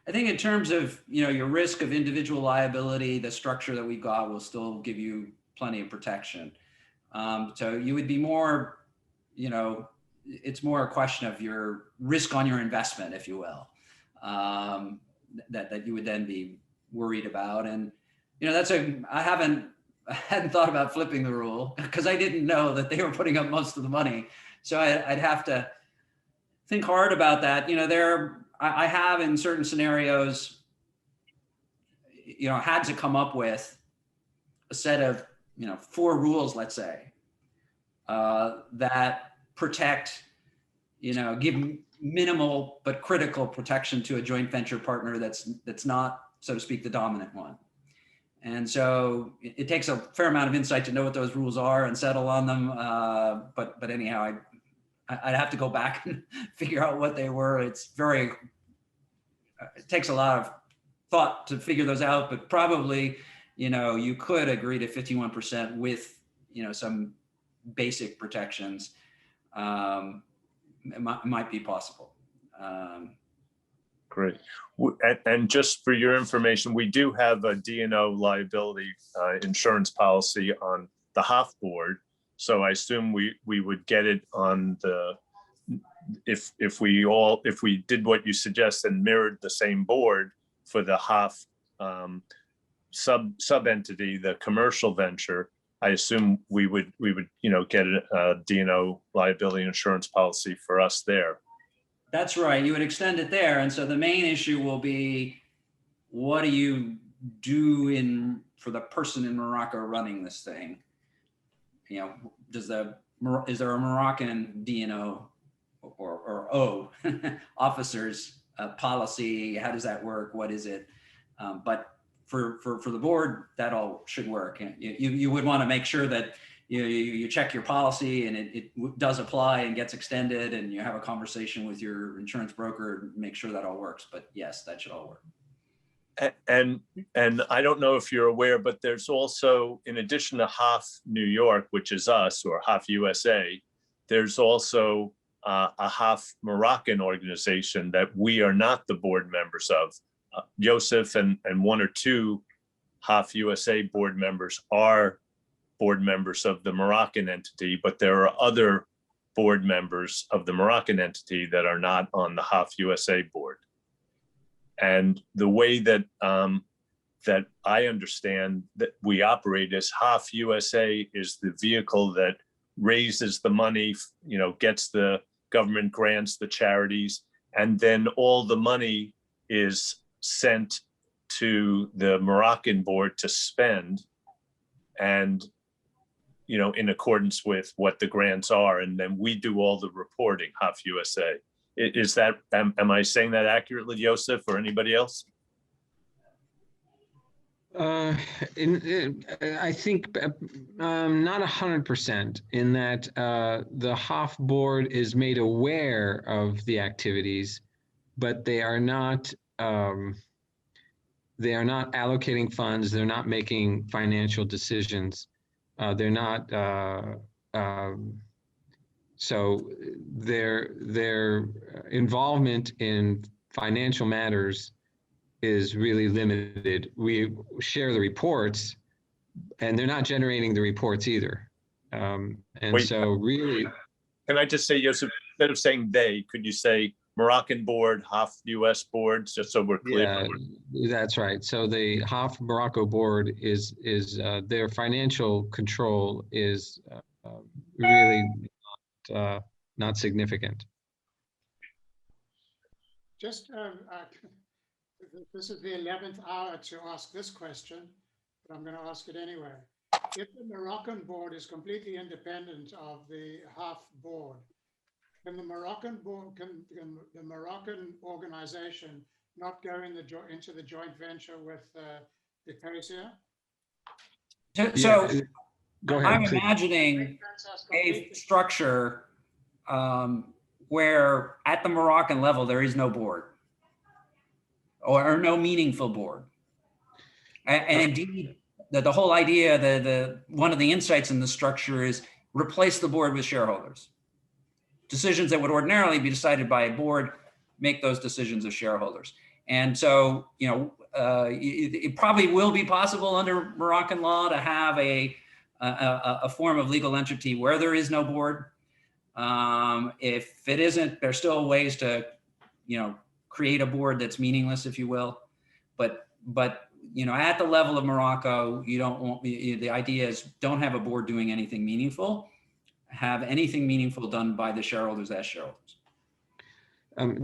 I think in terms of, your risk of individual liability, the structure that we've got will still give you plenty of protection. So you would be more, it's more a question of your risk on your investment, if you will, that you would then be worried about. And, I hadn't thought about flipping the rule because I didn't know that they were putting up most of the money. So I'd have to think hard about that. I have in certain scenarios, had to come up with a set of, 4 rules, let's say, that protect, give minimal but critical protection to a joint venture partner that's not, so to speak, the dominant one. And so it takes a fair amount of insight to know what those rules are and settle on them. But anyhow, I'd have to go back and figure out what they were. It takes a lot of thought to figure those out, but probably, you could agree to 51% with, some basic protections. It might be possible. Great. And just for your information, we do have a D&O liability insurance policy on the HAF board. So I assume we would get it on the, if we did what you suggest and mirrored the same board for the HOF sub entity, the commercial venture, I assume we would get a D&O liability insurance policy for us there. That's right. You would extend it there. And so the main issue will be, what do you do for the person in Morocco running this thing? Is there a Moroccan D&O or O officers policy? How does that work? What is it? But for the board, that all should work. And you would want to make sure that you check your policy and it does apply and gets extended, and you have a conversation with your insurance broker and make sure that all works. But yes, that should all work. And I don't know if you're aware, but there's also, in addition to HOF New York, which is us, or HOF USA, there's also a HOF Moroccan organization that we are not the board members of. Joseph and one or two HOF USA board members are board members of the Moroccan entity, but there are other board members of the Moroccan entity that are not on the HOF USA board. And the way that that I understand that we operate is HOF USA is the vehicle that raises the money, gets the government grants, the charities, and then all the money is sent to the Moroccan board to spend, and in accordance with what the grants are, and then we do all the reporting, HOF USA. Is that, am I saying that accurately, Joseph, or anybody else? I think not 100%, in that the HOF board is made aware of the activities, but they are not allocating funds. They're not making financial decisions. They're not. So their involvement in financial matters is really limited. We share the reports, and they're not generating the reports either. And Wait, so really, can I just say, Joseph, instead of saying they, could you say Moroccan board, HOF US boards, just so we're clear? yeah, that's right. So the HOF Morocco board is their financial control is really not significant. Just, this is the 11th hour to ask this question, but I'm going to ask it anyway. If the Moroccan board is completely independent of the HOF board, can the Moroccan board, can the Moroccan organization not go into the joint venture with Nicosia? So Go ahead, I'm please. imagining a structure where at the Moroccan level, there is no board or no meaningful board. And indeed, the whole idea, one of the insights in the structure is replace the board with shareholders. Decisions that would ordinarily be decided by a board, make those decisions of shareholders. And so, it probably will be possible under Moroccan law to have a form of legal entity where there is no board. If it isn't, there's still ways to, create a board that's meaningless, if you will. But at the level of Morocco, you don't want, the idea is don't have a board doing anything meaningful. Have anything meaningful done by the shareholders as shareholders.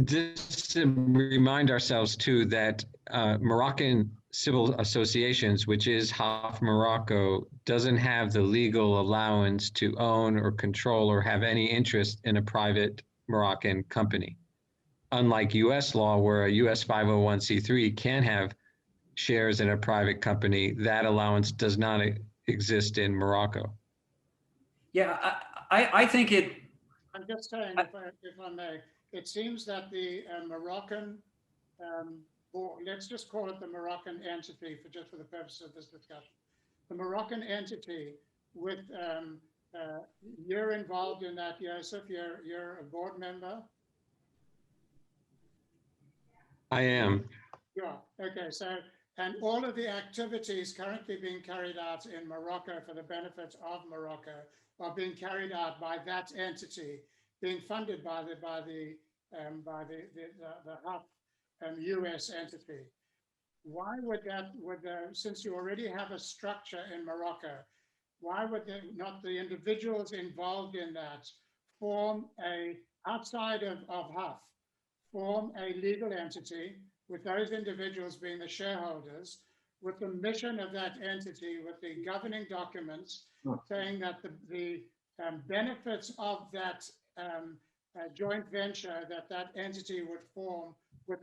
Just to remind ourselves too that Moroccan civil associations, which is HOF Morocco, doesn't have the legal allowance to own or control or have any interest in a private Moroccan company. Unlike US law, where a US 501c3 can have shares in a private company, that allowance does not exist in Morocco. Yeah, I think it. I'm just saying, if I may, it seems that the Moroccan board, let's just call it the Moroccan entity for the purpose of this discussion. The Moroccan entity with, you're involved in that, Joseph, you're a board member? I am. Yeah, okay, so, And all of the activities currently being carried out in Morocco for the benefit of Morocco are being carried out by that entity, being funded by the hub US entity. Why would that, since you already have a structure in Morocco, why would not the individuals involved in that form outside of HUF, form a legal entity with those individuals being the shareholders, with the mission of that entity, with the governing documents saying that the benefits of that joint venture that entity would form with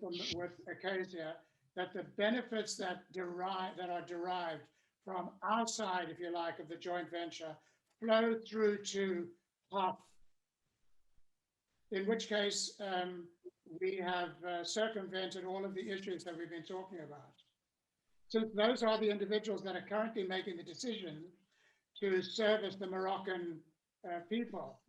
Acacia, that the benefits that are derived from our side, if you like, of the joint venture flow through to HUF, in which case we have circumvented all of the issues that we've been talking about. So those are the individuals that are currently making the decision to service the Moroccan people.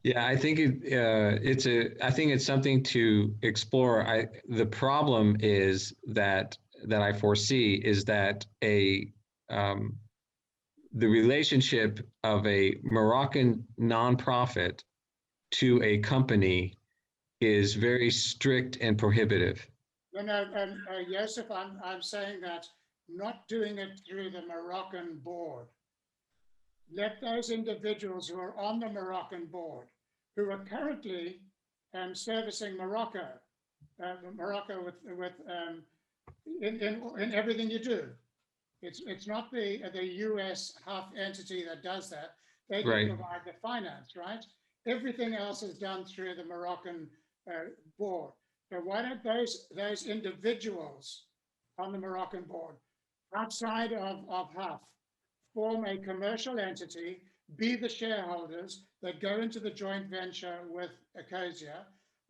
Yeah, I think I think it's something to explore. The problem is that I foresee is that the relationship of a Moroccan nonprofit to a company is very strict and prohibitive. No, Joseph, I'm saying that not doing it through the Moroccan board. Let those individuals who are on the Moroccan board, who are currently servicing Morocco with in everything you do. It's not the US HUF entity that does that. They can provide the finance, right? Everything else is done through the Moroccan board. So why don't those individuals on the Moroccan board, outside of HUF, form a commercial entity, be the shareholders that go into the joint venture with Acacia,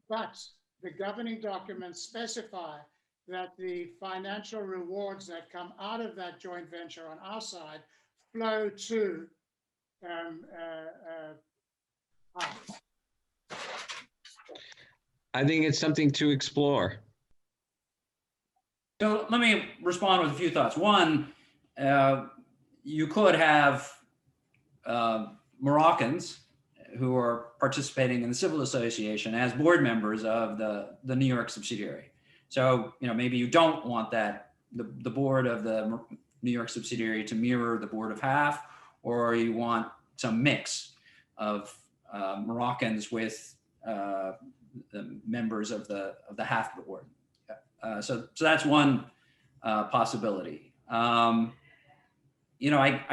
but the governing documents specify that the financial rewards that come out of that joint venture on our side flow to HUF. I think it's something to explore. So let me respond with a few thoughts. One, you could have Moroccans who are participating in the civil association as board members of the New York subsidiary. So, maybe you don't want that, the board of the New York subsidiary to mirror the board of HAF, or you want some mix of Moroccans with the members of the HAF board. So that's one possibility. I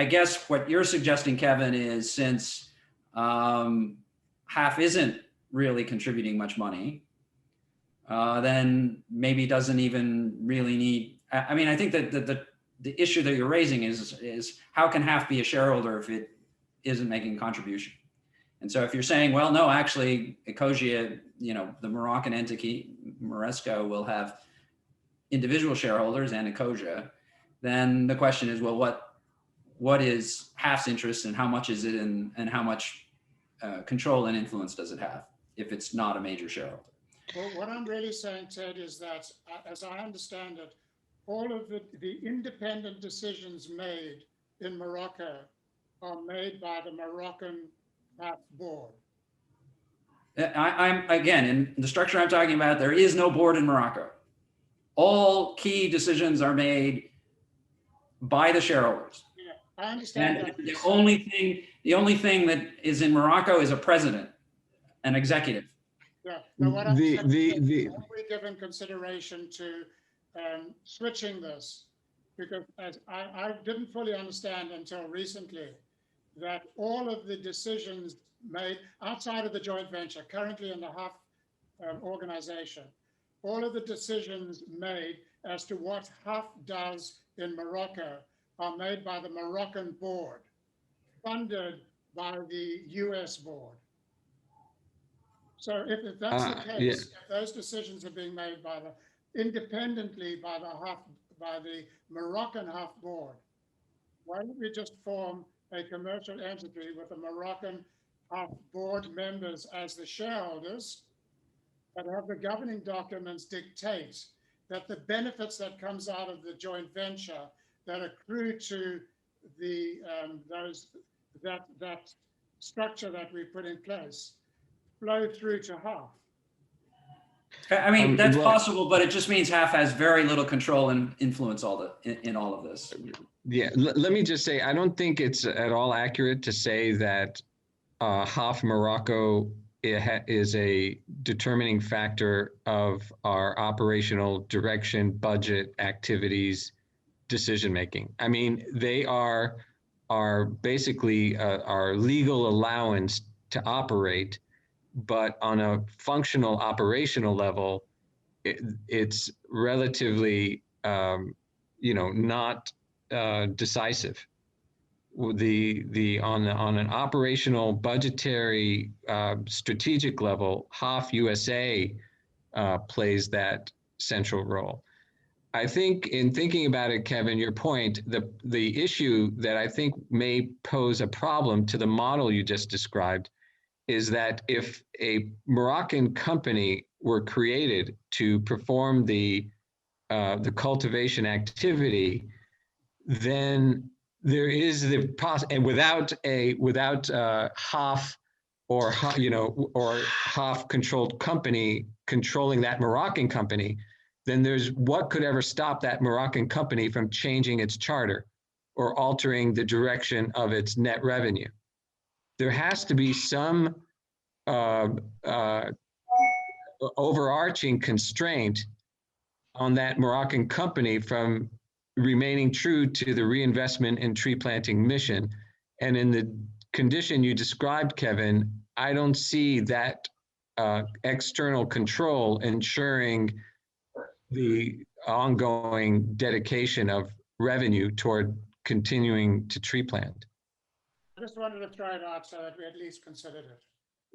guess what you're suggesting, Kevin, is since HAF isn't really contributing much money, then maybe doesn't even really need. I think that the issue that you're raising is how can HAF be a shareholder if it isn't making a contribution? And so if you're saying, well, no, actually, Ecosia, the Moroccan entity, Moresco, will have individual shareholders and Ecosia, then the question is, well, what is HAF's interest and how much is it and how much control and influence does it have if it's not a major shareholder? Well, what I'm really saying, Ted, is that, as I understand it, all of the independent decisions made in Morocco are made by the Moroccan HAF board. I'm again, in the structure I'm talking about, there is no board in Morocco. All key decisions are made by the shareholders. Yeah, I understand and that. The only thing that is in Morocco is a president, an executive. Yeah, but what I'm saying is that have we given consideration to switching this? Because as I didn't fully understand until recently that all of the decisions made outside of the joint venture, currently in the HUF organization, all of the decisions made as to what HUF does in Morocco are made by the Moroccan board, funded by the US board. So if that's the case, if those decisions are being made independently by the Moroccan HUF board, why don't we just form a commercial entity with the Moroccan HUF board members as the shareholders, but have the governing documents dictate that the benefits that comes out of the joint venture that accrue to the that structure that we put in place flow through to half. I mean, that's well- possible, but it just means half has very little control and influence in all of this. Yeah, let me just say, I don't think it's at all accurate to say that half Morocco is a determining factor of our operational direction, budget, activities, decision making. I mean, they are basically our legal allowance to operate, but on a functional operational level, it's relatively not decisive. On an operational, budgetary, strategic level, HOF USA plays that central role. I think in thinking about it, Kevin, your point, the issue that I think may pose a problem to the model you just described is that if a Moroccan company were created to perform the cultivation activity, then there is the and without HOF or HOF controlled company controlling that Moroccan company, then there's what could ever stop that Moroccan company from changing its charter or altering the direction of its net revenue. There has to be some overarching constraint on that Moroccan company from remaining true to the reinvestment in tree planting mission. And in the condition you described, Kevin, I don't see that external control ensuring the ongoing dedication of revenue toward continuing to tree plant. I just wanted to throw it out so that we at least considered it.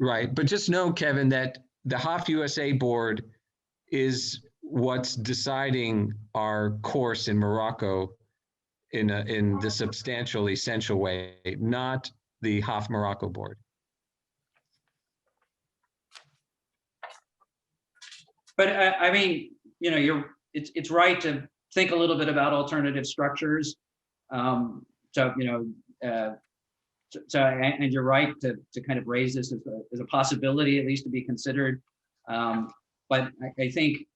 Right, but just know, Kevin, that the HOF USA board is what's deciding our course in Morocco in the substantial, essential way, not the HOF Morocco board. But I mean, it's right to think a little bit about alternative structures. And you're right to kind of raise this as a possibility, at least to be considered. But I think,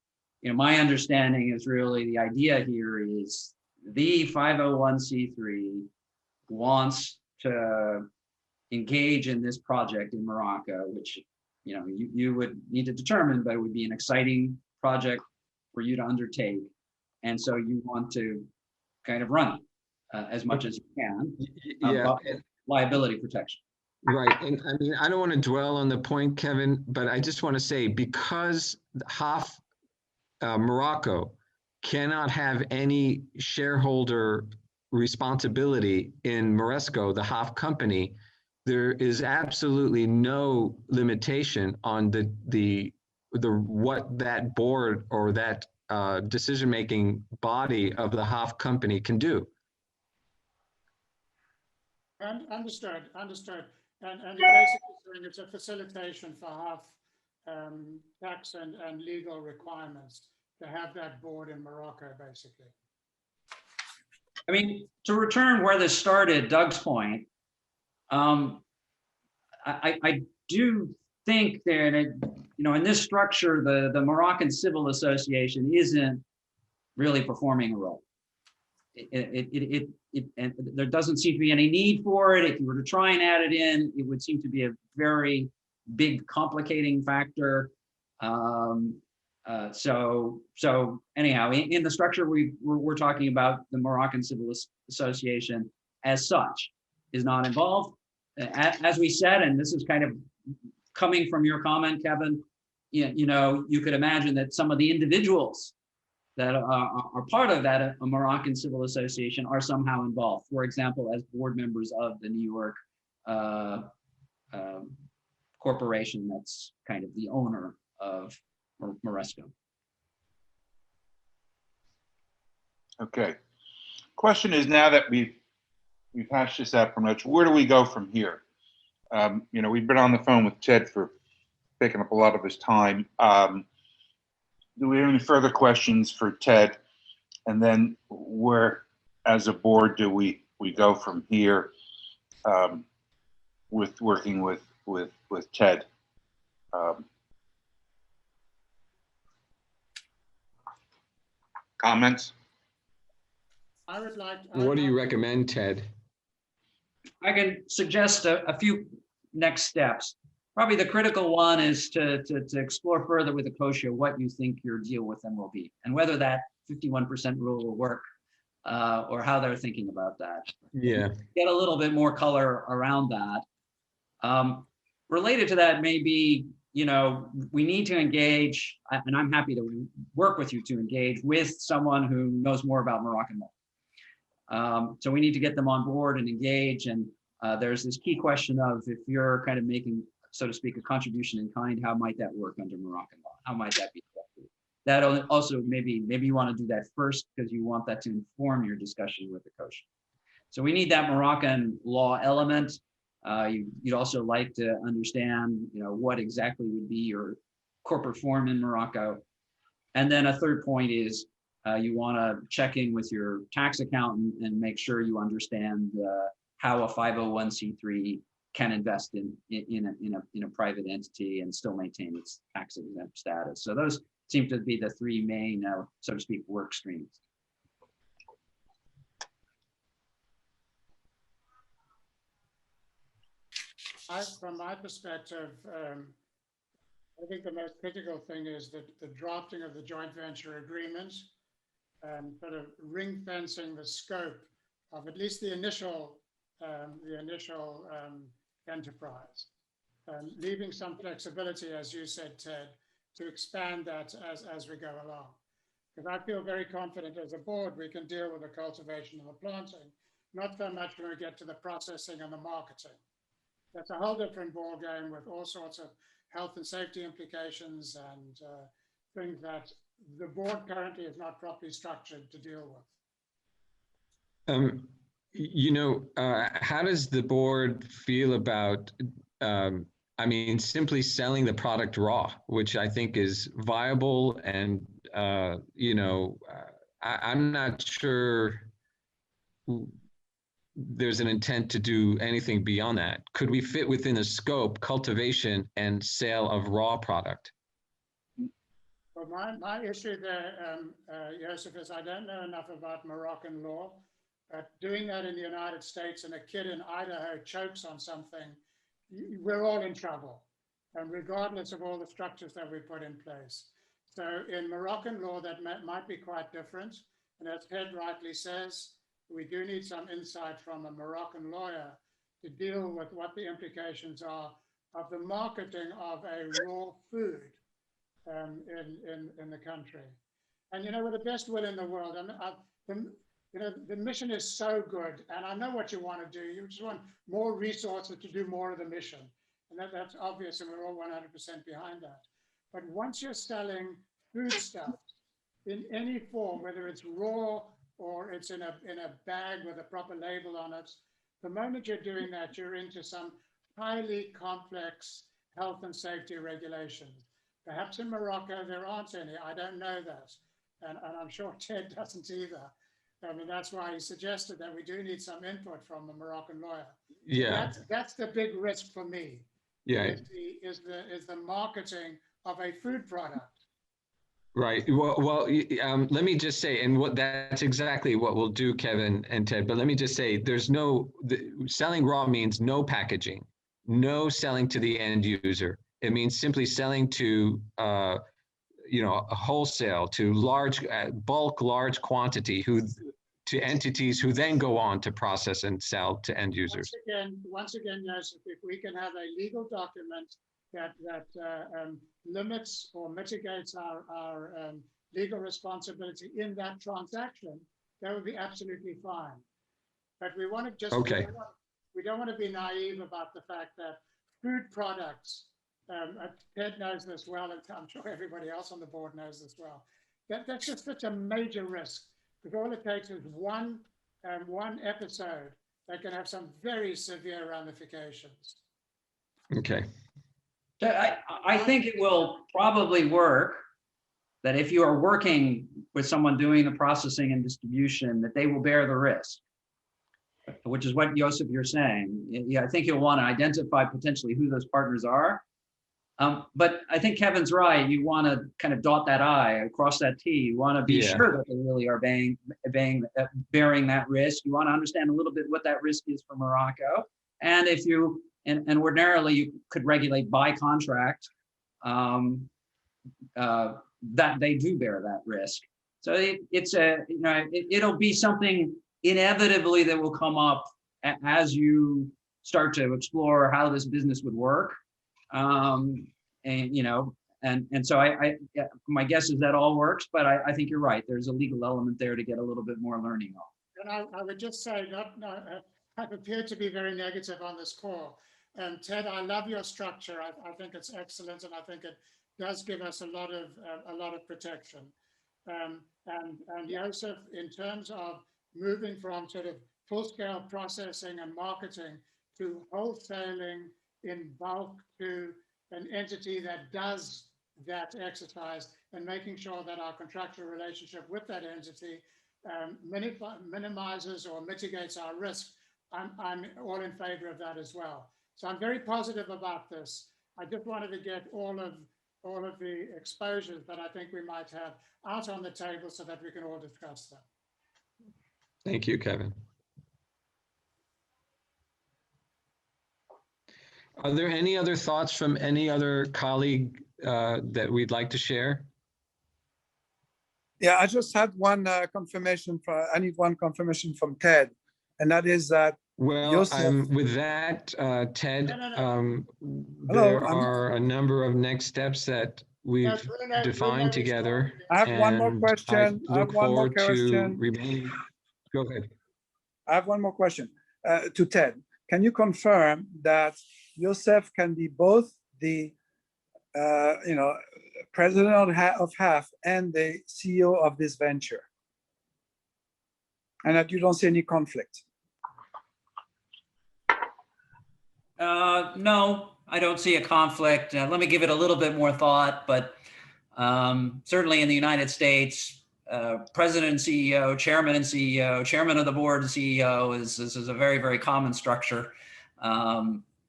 my understanding is really the idea here is the 501c3 wants to engage in this project in Morocco, which you would need to determine, but it would be an exciting project for you to undertake. And so you want to kind of run it as much as you can. Yeah. Liability protection. Right. And I mean, I don't want to dwell on the point, Kevin, but I just want to say, because HOF Morocco cannot have any shareholder responsibility in Moresco, the HOF company, there is absolutely no limitation on the what that board or that decision-making body of the HOF company can do. Understood. And you're basically saying it's a facilitation for half tax and legal requirements to have that board in Morocco, basically. I mean, to return where this started, Doug's point, I do think that, in this structure, the Moroccan Civil Association isn't really performing a role. And there doesn't seem to be any need for it. If you were to try and add it in, it would seem to be a very big complicating factor. So anyhow, in the structure we're talking about, the Moroccan Civil Association as such is not involved. As we said, and this is kind of coming from your comment, Kevin, you could imagine that some of the individuals that are part of that a Moroccan Civil Association are somehow involved. For example, as board members of the New York corporation that's kind of the owner of Moresco. Okay. Question is, now that we've hashed this out pretty much, where do we go from here? We've been on the phone with Ted for picking up a lot of his time. do we have any further questions for Ted? And then where, as a board, do we go from here with working with Ted? Comments? I would like. What do you recommend, Ted? I can suggest a few next steps. Probably the critical one is to explore further with Ecosia what you think your deal with them will be, and whether that 51% rule will work, or how they're thinking about that. Yeah. Get a little bit more color around that. Related to that, maybe, you know, we need to engage, and I'm happy to work with you to engage with someone who knows more about Moroccan law. So we need to get them on board and engage. And there's this key question of, if you're kind of making, so to speak, a contribution in kind, how might that work under Moroccan law? How might that be effective? That also, maybe you want to do that first because you want that to inform your discussion with the coach. So we need that Moroccan law element. You'd also like to understand, you know, what exactly would be your corporate form in Morocco. And then a third point is you want to check in with your tax accountant and make sure you understand how a 501c3 can invest in a private entity and still maintain its tax exempt status. So those seem to be the three main, so to speak, work streams. From my perspective, I think the most critical thing is that the drafting of the joint venture agreement and sort of ring fencing the scope of at least the initial enterprise, leaving some flexibility, as you said, Ted, to expand that as we go along. Because I feel very confident as a board we can deal with the cultivation and the planting, not so much when we get to the processing and the marketing. That's a whole different ball game with all sorts of health and safety implications and things that the board currently is not properly structured to deal with. You know, how does the board feel about, I mean, simply selling the product raw, which I think is viable, and, you know, I'm not sure there's an intent to do anything beyond that. Could we fit within a scope, cultivation and sale of raw product? Well, my issue there, Joseph, is I don't know enough about Moroccan law, but doing that in the United States and a kid in Idaho chokes on something, we're all in trouble, and regardless of all the structures that we put in place. So in Moroccan law, that might be quite different. And as Ted rightly says, we do need some insight from a Moroccan lawyer to deal with what the implications are of the marketing of a raw food in the country. And, you know, with the best will in the world, you know, the mission is so good, and I know what you want to do. You just want more resources to do more of the mission. And that's obvious, and we're all 100% behind that. But once you're selling foodstuff in any form, whether it's raw or it's in a bag with a proper label on it, the moment you're doing that, you're into some highly complex health and safety regulations. Perhaps in Morocco, there aren't any. I don't know that. And I'm sure Ted doesn't either. I mean, that's why he suggested that we do need some input from a Moroccan lawyer. Yeah. That's the big risk for me. Yeah. Is the marketing of a food product. Right. Well, let me just say, and that's exactly what we'll do, Kevin and Ted. But let me just say, selling raw means no packaging, no selling to the end user. It means simply selling to, you know, a wholesale, to large bulk, large quantity, to entities who then go on to process and sell to end users. Once again, yes, if we can have a legal document that limits or mitigates our legal responsibility in that transaction, that would be absolutely fine. But we want to just, okay. We don't want to be naive about the fact that food products, Ted knows this well, and I'm sure everybody else on the board knows this well, that's just such a major risk, because all it takes is one episode that can have some very severe ramifications. Okay. I think it will probably work. that if you are working with someone doing the processing and distribution, that they will bear the risk, which is what Joseph, you're saying. Yeah, I think you'll want to identify potentially who those partners are. But I think Kevin's right. You want to kind of dot that I, cross that T. You want to be Yeah. sure that they really are bearing that risk. You want to understand a little bit what that risk is for Morocco. And if you, and ordinarily you could regulate by contract that they do bear that risk. So it's a, you know, it'll be something inevitably that will come up as you start to explore how this business would work. And you know, and so my guess is that all works, but I think you're right. There's a legal element there to get a little bit more learning on. And I would just say, I've appeared to be very negative on this call. And Ted, I love your structure. I think it's excellent, and I think it does give us a lot of protection. And Joseph, in terms of moving from sort of full-scale processing and marketing to wholesaling in bulk to an entity that does that exercise, and making sure that our contractual relationship with that entity minimizes or mitigates our risk, I'm all in favor of that as well. So I'm very positive about this. I just wanted to get all of the exposures that I think we might have out on the table so that we can all discuss them. Thank you, Kevin. Are there any other thoughts from any other colleague that we'd like to share? Yeah, I just had one confirmation. I need one confirmation from Ted, and that is that. Well, Joseph, with that, Ted, No. there are a number of next steps that we've defined together. I have one more and question. I look forward to remaining. Go ahead. I have one more question to Ted. Can you confirm that Joseph can be both the president of HAF and the CEO of this venture, and that you don't see any conflict? No, I don't see a conflict. Let me give it a little bit more thought, but certainly in the United States, president and CEO, chairman and CEO, chairman of the board and CEO is a very, very common structure.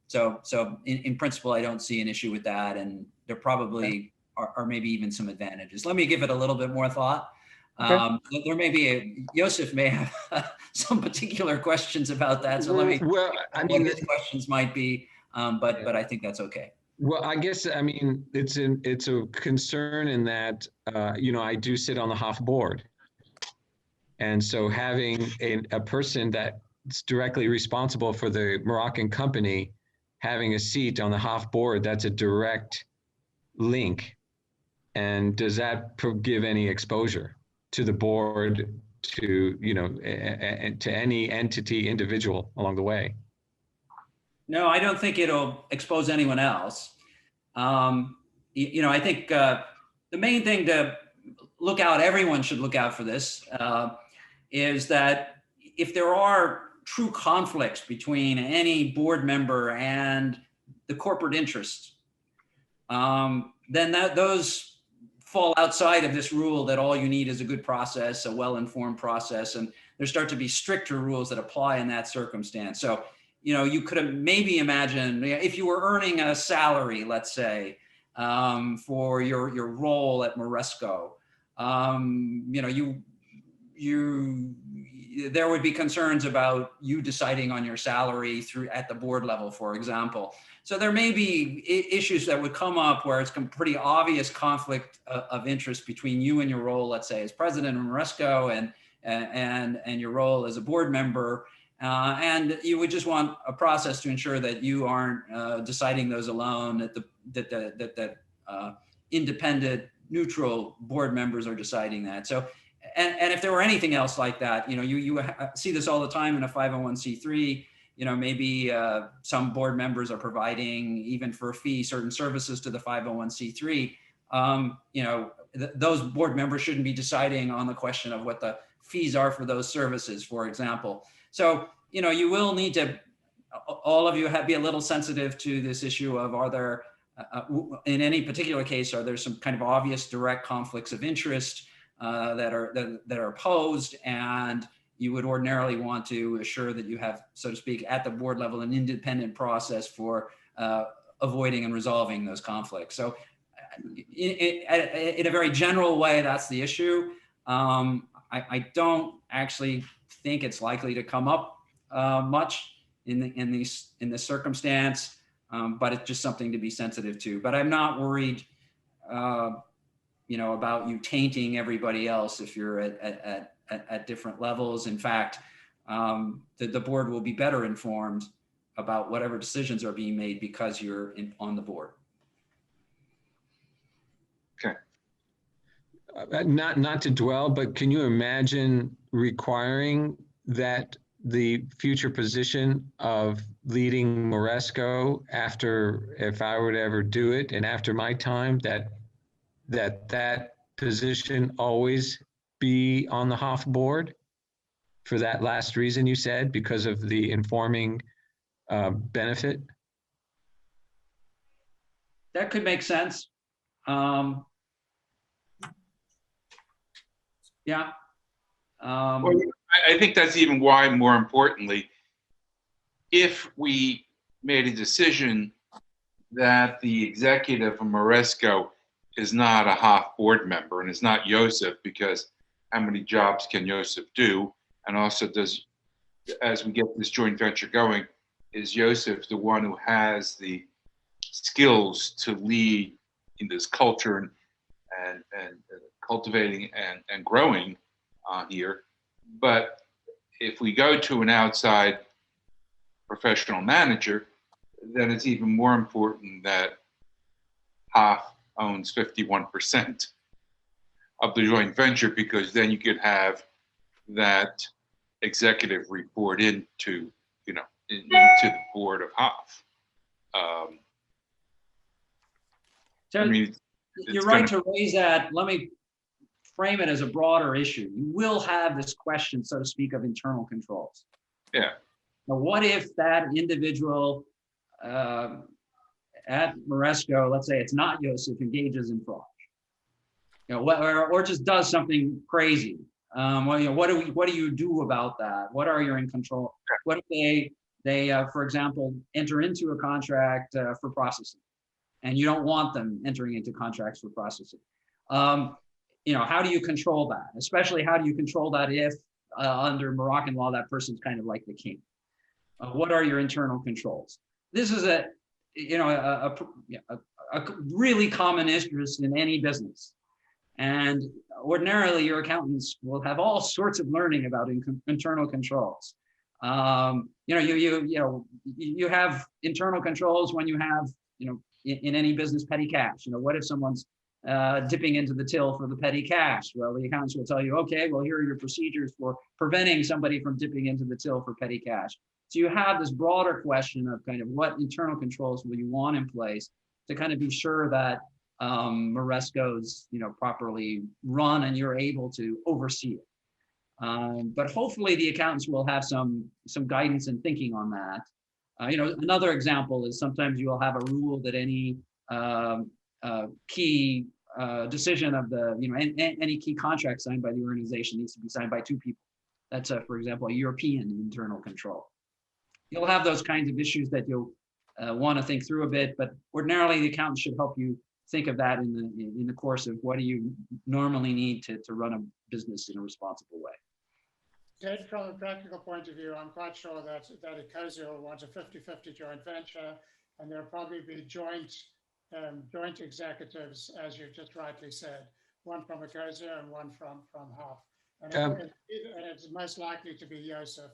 So in principle, I don't see an issue with that. And there probably are maybe even some advantages. Let me give it a little bit more thought. Okay. There may be Joseph may have some particular questions about that. So let me, well, I mean, what his questions might be, but I think that's okay. Well, I guess, I mean, it's a concern in that, I do sit on the HAF board. And so having a person that's directly responsible for the Moroccan company, having a seat on the HAF board, that's a direct link. And does that give any exposure to the board, to, and to any entity, individual along the way? No, I don't think it'll expose anyone else. I think the main thing to look out, everyone should look out for this, is that if there are true conflicts between any board member and the corporate interests, then those fall outside of this rule that all you need is a good process, a well-informed process, and there start to be stricter rules that apply in that circumstance. So, you could maybe imagine if you were earning a salary, let's say, for your role at Morocco, there would be concerns about you deciding on your salary at the board level, for example. So there may be issues that would come up where it's a pretty obvious conflict of interest between you and your role, let's say, as president of Morocco and your role as a board member. And you would just want a process to ensure that you aren't deciding those alone, that independent, neutral board members are deciding that. So, and if there were anything else like that, you see this all the time in a 501c3. Maybe some board members are providing, even for a fee, certain services to the 501c3. Those board members shouldn't be deciding on the question of what the fees are for those services, for example. So, you will need to, all of you be a little sensitive to this issue of, are there in any particular case, are there some kind of obvious direct conflicts of interest that are posed, and you would ordinarily want to assure that you have, so to speak, at the board level, an independent process for avoiding and resolving those conflicts. So in a very general way, that's the issue. I don't actually think it's likely to come up much in this circumstance, but it's just something to be sensitive to. But I'm not worried, about you tainting everybody else if you're at different levels. In fact, the board will be better informed about whatever decisions are being made because you're on the board. Okay. Not to dwell, but can you imagine requiring that the future position of leading Moresco after, if I would ever do it, and after my time, that position always be on the HOF board for that last reason you said, because of the informing benefit? That could make sense. Yeah. Well, I think that's even why, more importantly, if we made a decision that the executive of Moresco is not a HOF board member and is not Joseph, because how many jobs can Joseph do? And also, as we get this joint venture going, is Joseph the one who has the skills to lead in this culture and cultivating and growing here? But if we go to an outside professional manager, then it's even more important that HOF owns 51% of the joint venture, because then you could have that executive report into the board of HOF. So you're right to raise that. Let me frame it as a broader issue. You will have this question, so to speak, of internal controls. Yeah. Now, what if that individual at Moresco, let's say it's not Joseph, engages in fraud, or just does something crazy? What do you do about that? What are you in control? What if they for example, enter into a contract for processing, and you don't want them entering into contracts for processing? How do you control that? Especially, how do you control that if under Moroccan law that person's kind of like the king? What are your internal controls? This is a really common interest in any business, and ordinarily your accountants will have all sorts of learning about internal controls. You have internal controls when you have in any business petty cash. What if someone's dipping into the till for the petty cash? Well, the accountants will tell you, okay, well, here are your procedures for preventing somebody from dipping into the till for petty cash. So you have this broader question of kind of what internal controls will you want in place to kind of be sure that Moresco's properly run and you're able to oversee it. But hopefully the accountants will have some guidance and thinking on that. Another example is sometimes you will have a rule that any key decision of any key contract signed by the organization needs to be signed by two people. That's for example, a European internal control. You'll have those kinds of issues that you'll want to think through a bit, but ordinarily the accountant should help you think of that in the course of what do you normally need to run a business in a responsible way. Ted, from a practical point of view, I'm quite sure that Ecosia will want a 50-50 joint venture, and there'll probably be joint executives, as you just rightly said, one from Ecosia and one from HOF. And it's most likely to be Joseph.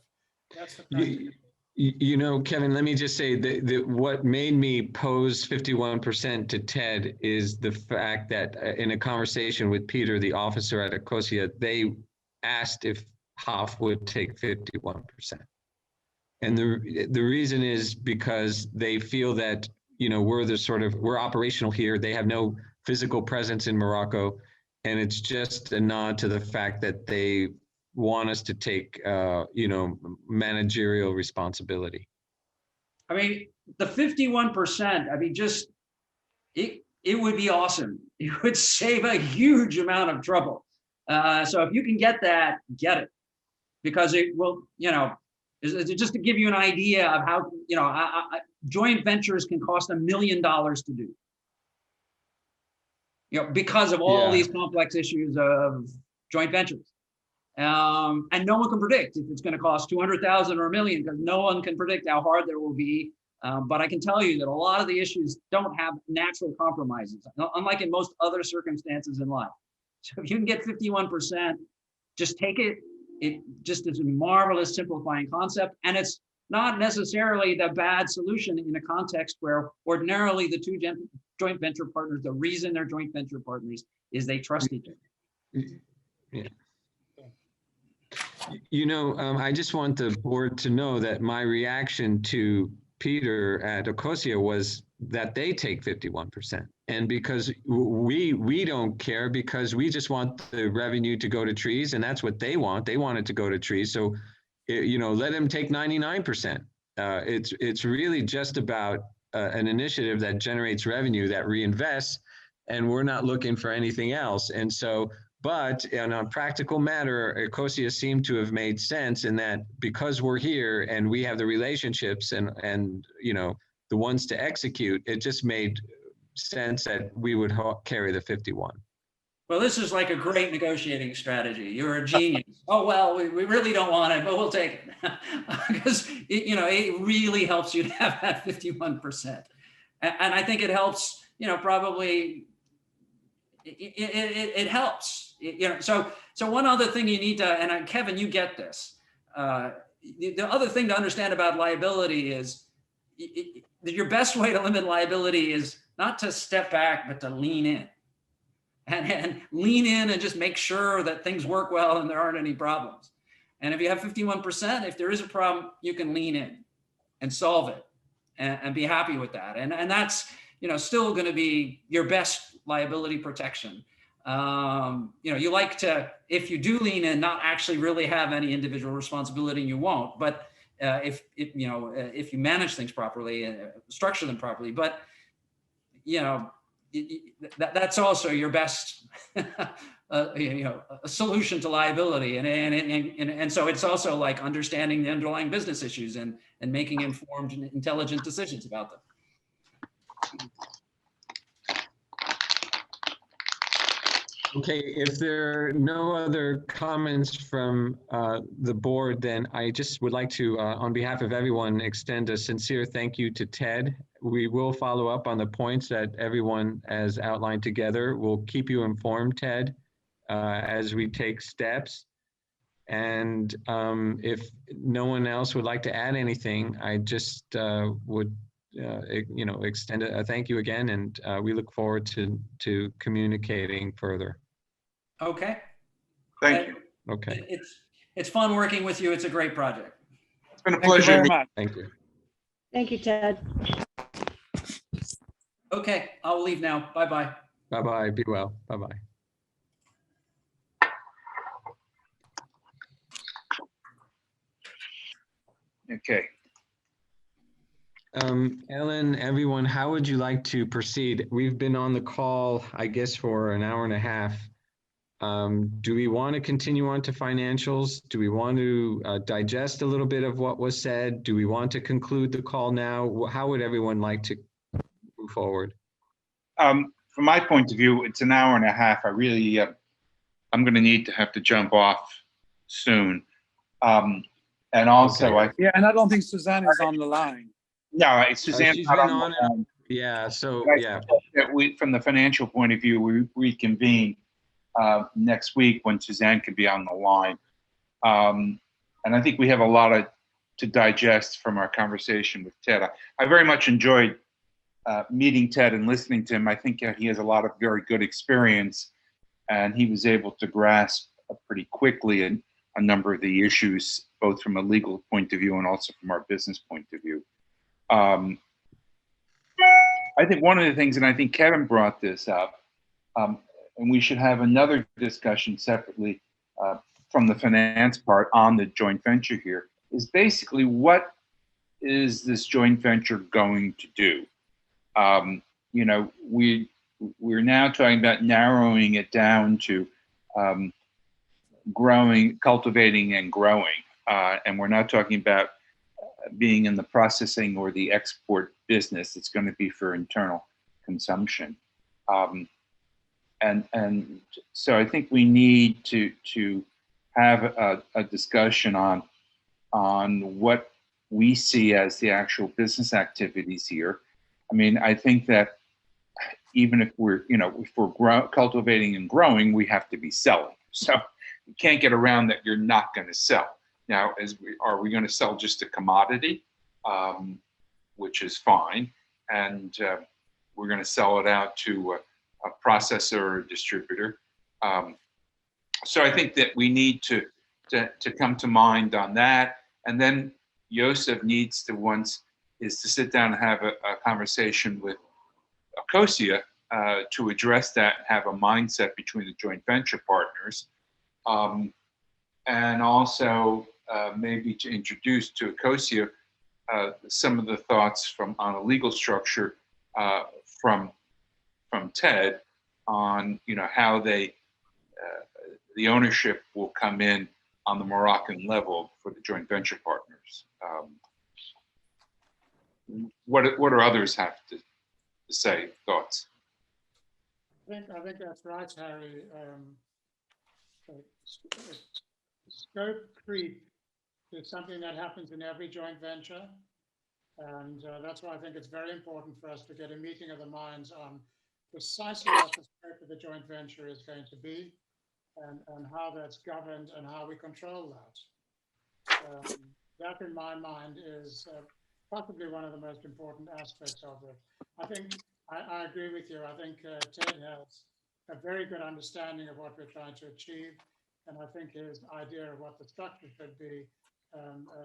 That's the practical. Kevin, let me just say that what made me pose 51% to Ted is the fact that in a conversation with Peter, the officer at Ecosia, they asked if HOF would take 51%. And the reason is because they feel that, we're operational here. They have no physical presence in Morocco. And it's just a nod to the fact that they want us to take, managerial responsibility. I mean, the 51%, just it would be awesome. It would save a huge amount of trouble. So if you can get that, get it, because it will, just to give you an idea of how, joint ventures can cost $1 million to do. Because of all these complex issues of joint ventures. And no one can predict if it's going to cost 200,000 or $1 million, because no one can predict how hard there will be. But I can tell you that a lot of the issues don't have natural compromises, unlike in most other circumstances in life. So if you can get 51%, just take it. It just is a marvelous simplifying concept. And it's not necessarily the bad solution in a context where ordinarily the two joint venture partners, the reason they're joint venture partners is they trust each other. Yeah. I just want the board to know that my reaction to Peter at Ecosia was that they take 51%. And because we don't care, because we just want the revenue to go to trees, and that's what they want. They want it to go to trees. So, let them take 99%. It's really just about an initiative that generates revenue, that reinvests, and we're not looking for anything else. And so, but on a practical matter, Ecosia seemed to have made sense in that because we're here and we have the relationships and the ones to execute, it just made sense that we would carry the 51. Well, this is like a great negotiating strategy. You're a genius. Oh, well, we really don't want it, but we'll take it. Because, it really helps you to have that 51%. And I think it helps, probably, it helps. So one other thing you need to, and Kevin, you get this. The other thing to understand about liability is your best way to limit liability is not to step back, but to lean in. And lean in and just make sure that things work well and there aren't any problems. And if you have 51%, if there is a problem, you can lean in and solve it and be happy with that. And that's, still going to be your best liability protection. You like to, if you do lean in, not actually really have any individual responsibility, and you won't. But if you manage things properly and structure them properly, but that's also your best a solution to liability, and so it's also like understanding the underlying business issues and making informed and intelligent decisions about them. Okay, if there are no other comments from the board, then I just would like to, on behalf of everyone, extend a sincere thank you to Ted. We will follow up on the points that everyone has outlined together. We'll keep you informed, Ted, as we take steps. And if no one else would like to add anything, I just would extend a thank you again, and we look forward to communicating further. Okay. Thank you. Okay. It's fun working with you. It's a great project. It's been a Thank you pleasure. very much. Thank you. Thank you, Ted. Okay, I'll leave now. Bye-bye. Bye-bye. Be well. Bye-bye. Okay. Ellen, everyone, how would you like to proceed? We've been on the call, I guess, for an hour and a half. Do we want to continue on to financials? Do we want to digest a little bit of what was said? Do we want to conclude the call now? How would everyone like to move forward? From my point of view, it's an hour and a half. I really, I'm going to have to jump off soon. And also, Okay. Yeah, and I don't think Suzanne is on the line. No, it's Suzanne. She's not been on the on line. Yeah, so, But I yeah. suggest that from the financial point of view, we reconvene next week when Suzanne can be on the line. And I think we have a lot to digest from our conversation with Ted. I very much enjoyed meeting Ted and listening to him. I think he has a lot of very good experience, and he was able to grasp pretty quickly a number of the issues, both from a legal point of view and also from our business point of view. I think one of the things, and I think Kevin brought this up, and we should have another discussion separately from the finance part on the joint venture here, is basically what is this joint venture going to do? you know, we're now talking about narrowing it down to growing, cultivating and growing. And we're not talking about being in the processing or the export business. It's going to be for internal consumption. And so I think we need to have a discussion on what we see as the actual business activities here. I mean, I think that even if we're, you know, if we're cultivating and growing, we have to be selling. So you can't get around that you're not going to sell. Now, are we going to sell just a commodity, which is fine, and we're going to sell it out to a processor or a distributor. So I think that we need to come to mind on that, and then Joseph needs to sit down and have a conversation with Ecosia to address that and have a mindset between the joint venture partners, and also maybe to introduce to Ecosia some of the thoughts on a legal structure from Ted on, you know, how the ownership will come in on the Moroccan level for the joint venture partners. What do others have to say? Thoughts? I think that's right, Harry. Scope creep is something that happens in every joint venture. And that's why I think it's very important for us to get a meeting of the minds on precisely what the scope of the joint venture is going to be, and how that's governed and how we control that. That, in my mind, is possibly one of the most important aspects of it. I think I agree with you. I think Ted has a very good understanding of what we're trying to achieve, and I think his idea of what the structure should be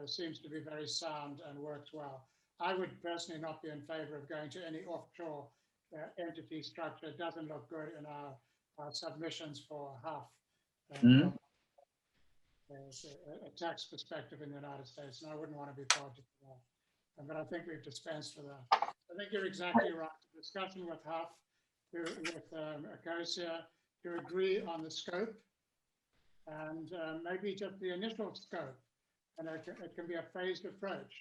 seems to be very sound and works well. I would personally not be in favor of going to any offshore entity structure. It doesn't look good in our submissions for half a tax perspective in the United States, and I wouldn't want to be part of that. But I think we've dispensed with that. I think you're exactly right. Discussion with HUF, with Ecosia, to agree on the scope and maybe just the initial scope. And it can be a phased approach,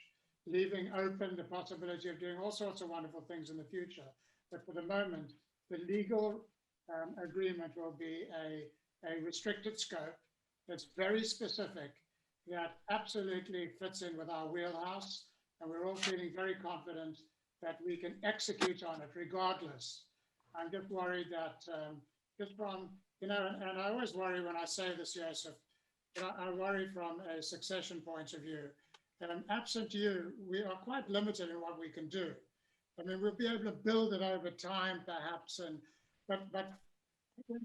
leaving open the possibility of doing all sorts of wonderful things in the future. But for the moment, the legal agreement will be a restricted scope that's very specific, that absolutely fits in with our wheelhouse. And we're all feeling very confident that we can execute on it regardless. I'm just worried that just from, you know, and I always worry when I say this, Joseph, I worry from a succession point of view. Absent you, we are quite limited in what we can do. I mean, we'll be able to build it over time, perhaps, but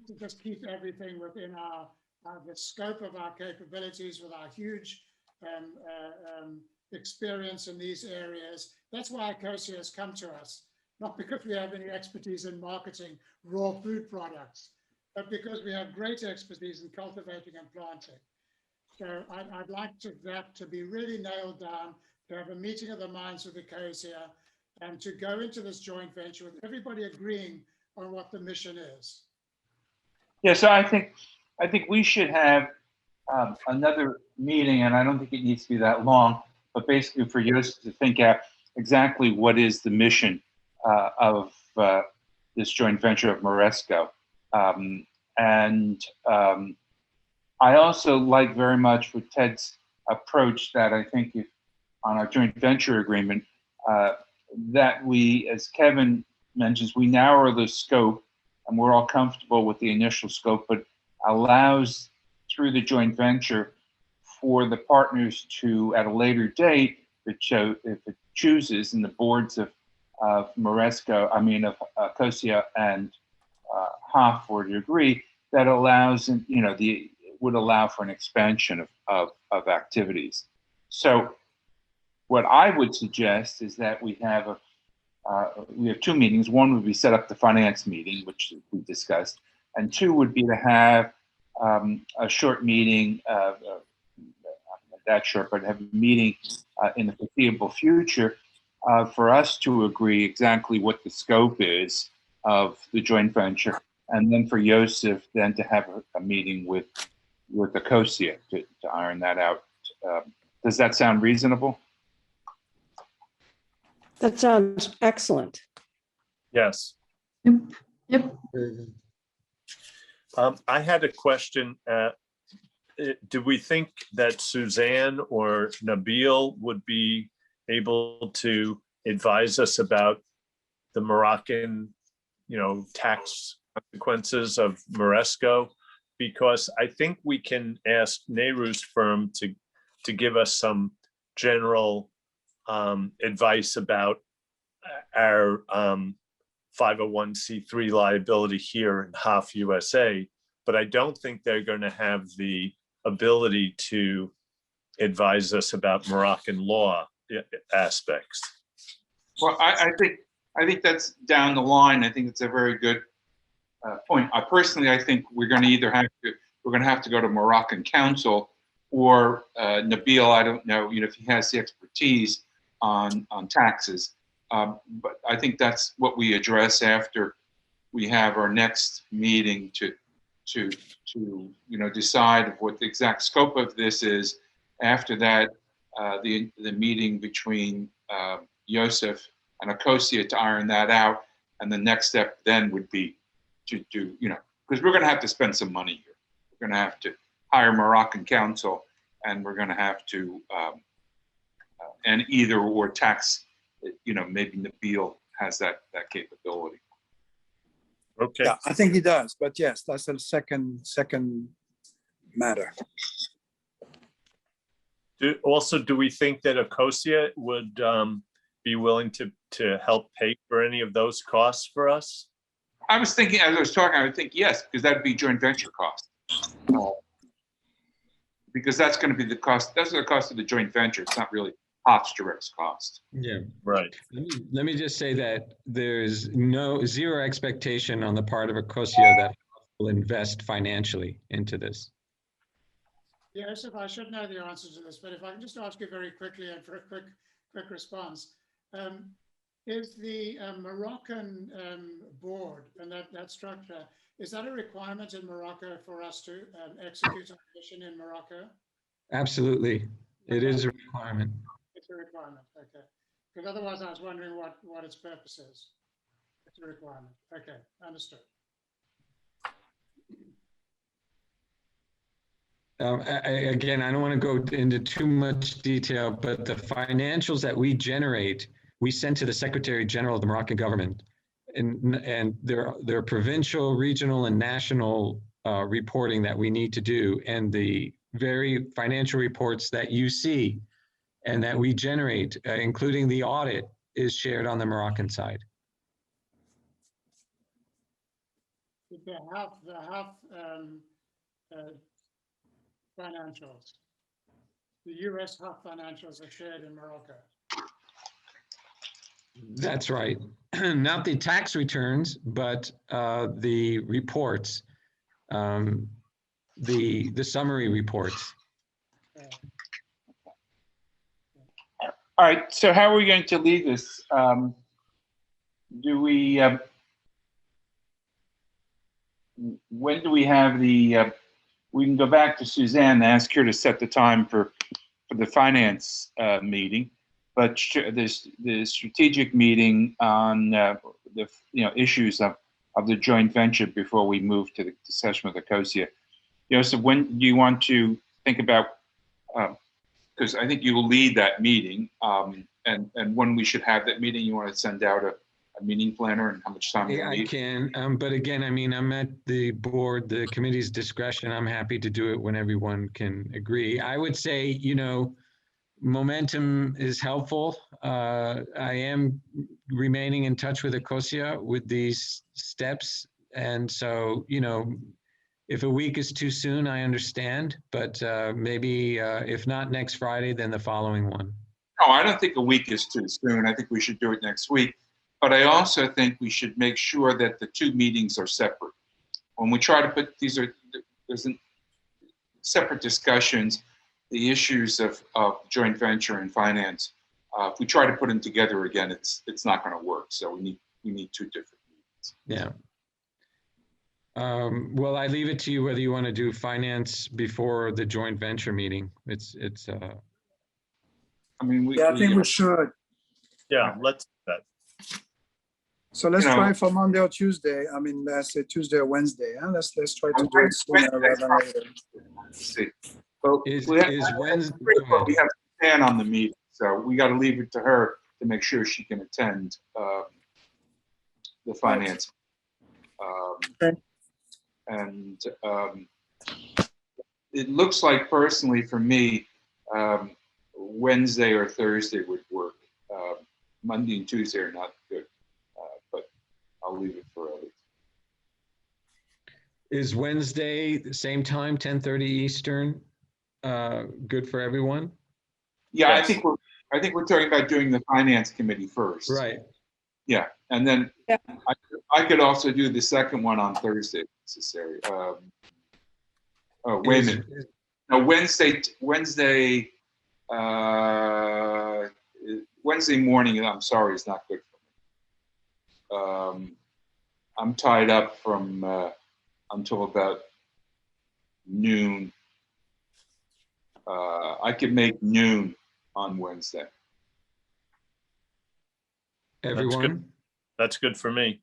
to just keep everything within the scope of our capabilities with our huge experience in these areas. That's why Ecosia has come to us, not because we have any expertise in marketing raw food products, but because we have great expertise in cultivating and planting. So I'd like that to be really nailed down, to have a meeting of the minds with Ecosia, and to go into this joint venture with everybody agreeing on what the mission is. Yeah, so I think we should have another meeting, and I don't think it needs to be that long, but basically for you to think out exactly what is the mission of this joint venture of Moresco. I also like very much with Ted's approach that I think if on our joint venture agreement, that we, as Kevin mentions, we narrow the scope and we're all comfortable with the initial scope, but allows through the joint venture for the partners to, at a later date, if it chooses, and the boards of Moresco, of Ecosia and HOF were to agree, that allows, you know, would allow for an expansion of activities. So what I would suggest is that we have two meetings. One would be set up the finance meeting, which we discussed, and two would be to have a short meeting, not that short, but have a meeting in the foreseeable future for us to agree exactly what the scope is of the joint venture, and then for Joseph then to have a meeting with Ecosia to iron that out. Does that sound reasonable? That sounds excellent. Yes. Yep. I had a question. Do we think that Suzanne or Nabil would be able to advise us about the Moroccan, tax consequences of Moresco? Because I think we can ask Nehru's firm to give us some general advice about our 501c3 liability here in HOF USA, but I don't think they're going to have the ability to advise us about Moroccan law aspects. Well, I think that's down the line. I think it's a very good point. Personally, I think we're going to have to go to Moroccan counsel, or Nabil. I don't know, if he has the expertise on taxes. But I think that's what we address after we have our next meeting to decide what the exact scope of this is. After that, the meeting between Joseph and Ecosia to iron that out, and the next step then would be to do, because we're going to have to spend some money here. We're going to have to hire Moroccan counsel, and we're going to have to and either or tax. Maybe Nabil has that capability. Okay. Yeah, I think he does, but yes, that's a second matter. Do we think that Ecosia would be willing to help pay for any of those costs for us? I was thinking, as I was talking, I would think yes, because that'd be joint venture cost. Because that's going to be the cost. That's the cost of the joint venture. It's not really HOF's direct cost. Yeah. Right. Let me just say that there's zero expectation on the part of Ecosia that will invest financially into this. Yes, if I should know the answer to this, but if I can just ask you very quickly and for a quick response. Is the Moroccan board and that structure, is that a requirement in Morocco for us to execute a mission in Morocco? Absolutely. It is a requirement. It's a requirement, okay. Because otherwise I was wondering what its purpose is. It's a requirement, okay, understood. Again, I don't want to go into too much detail, but the financials that we generate, we send to the Secretary General of the Moroccan government, and there are provincial, regional, and national reporting that we need to do, and the very financial reports that you see and that we generate, including the audit, is shared on the Moroccan side. The HOF financials, the US HOF financials are shared in Morocco. That's right. Not the tax returns, but the reports, the summary reports. All right, so how are we going to lead this? Do we, when do we have the, we can go back to Suzanne and ask her to set the time for the finance meeting, but the strategic meeting on the issues of the joint venture before we move to the discussion with Ecosia. So when do you want to think about, because I think you will lead that meeting, and when we should have that meeting, you want to send out a meeting planner and how much time you need? I can, but again, I mean, I'm at the board, the committee's discretion. I'm happy to do it when everyone can agree. I would say, momentum is helpful. I am remaining in touch with Ecosia with these steps. And so, if a week is too soon, I understand, but maybe if not next Friday, then the following one. Oh, I don't think a week is too soon. I think we should do it next week. But I also think we should make sure that the two meetings are separate. When we try to put there's separate discussions, the issues of joint venture and finance If we try to put them together again, it's not going to work. So we need two different meetings. Yeah. Well, I leave it to you whether you want to do finance before the joint venture meeting. I mean, Yeah, I think we should. Yeah, let's do that. So let's You know- try for Monday or Tuesday. I mean, let's say Tuesday or Wednesday. Huh? Let's try to do it sooner rather than later. Let's see. Well, Is we have, Wednesday? Go ahead. we have Stan on the meeting, so we got to leave it to her to make sure she can attend the finance. Okay. And it looks like personally for me, Wednesday or Thursday would work. Monday and Tuesday are not good, but I'll leave it for others. Is Wednesday the same time, 10:30 Eastern, good for everyone? Yeah, Yes. I think we're talking about doing the finance committee first. Right. Yeah, and then Yeah. I could also do the second one on Thursday if necessary. Oh, wait a minute. No, Wednesday morning, I'm sorry, is not good for me. I'm tied up from until about noon. I could make noon on Wednesday. Everyone? That's good for me.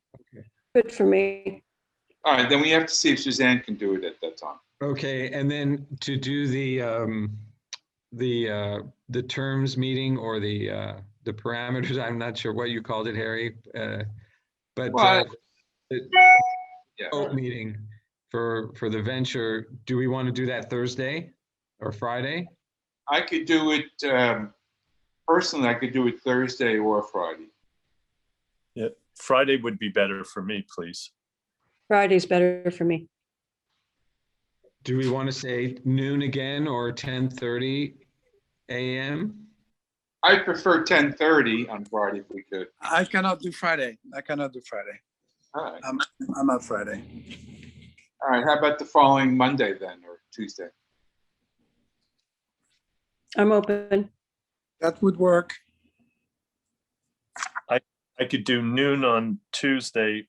Good for me. All right, then we have to see if Suzanne can do it at that time. Okay, and then to do the terms meeting or the parameters, I'm not sure what you called it, Harry, but Well, the yeah. vote meeting for the venture, do we want to do that Thursday or Friday? I could do it, personally, I could do it Thursday or Friday. Yeah, Friday would be better for me, please. Friday's better for me. Do we want to say noon again or 10:30 a.m.? I prefer 10:30 on Friday if we could. I cannot do Friday. All right. I'm out Friday. All right, how about the following Monday then, or Tuesday? I'm open. That would work. I could do noon on Tuesday,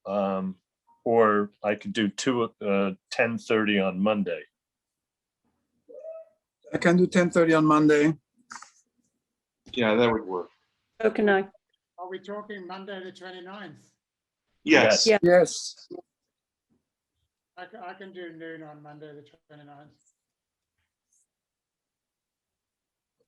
or I could do 10:30 on Monday. I can do 10:30 on Monday. Yeah, that would work. So can I. Are we talking Monday the 29th? Yes. Yeah. Yes. I can do noon on Monday the 29th.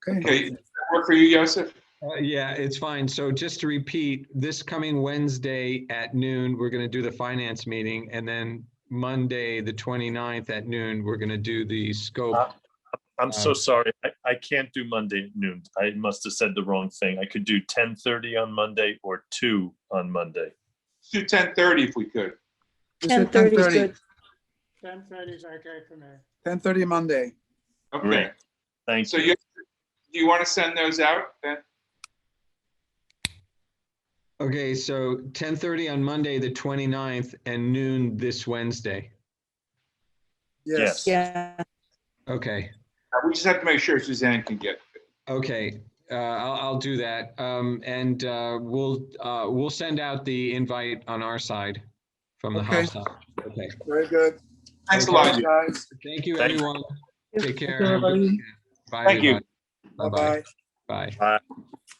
Okay, does that work for you, Joseph? Yeah, it's fine. So just to repeat, this coming Wednesday at noon, we're going to do the finance meeting, and then Monday, the 29th at noon, we're going to do the scope. I'm so sorry. I can't do Monday at noon. I must have said the wrong thing. I could do 10:30 on Monday or 2 on Monday. Let's do 10:30 if we could. You said 10:30 is good. 10:30 is okay for me. 10:30 Monday. Okay. Great. Thank So you. do you want to send those out then? Okay, so 10:30 on Monday, the 29th, and noon this Wednesday. Yes. Yeah. Okay, We just have to make sure Suzanne can get it. okay, I'll do that. And we'll send out the invite on our side from the Okay. house side. Okay, Very good. Thanks a Okay. lot. Guys. thank you, Thank you. everyone. Take care. Thank you, everybody. Bye, Thank you. everybody. Bye-bye. Bye-bye. Bye. Bye.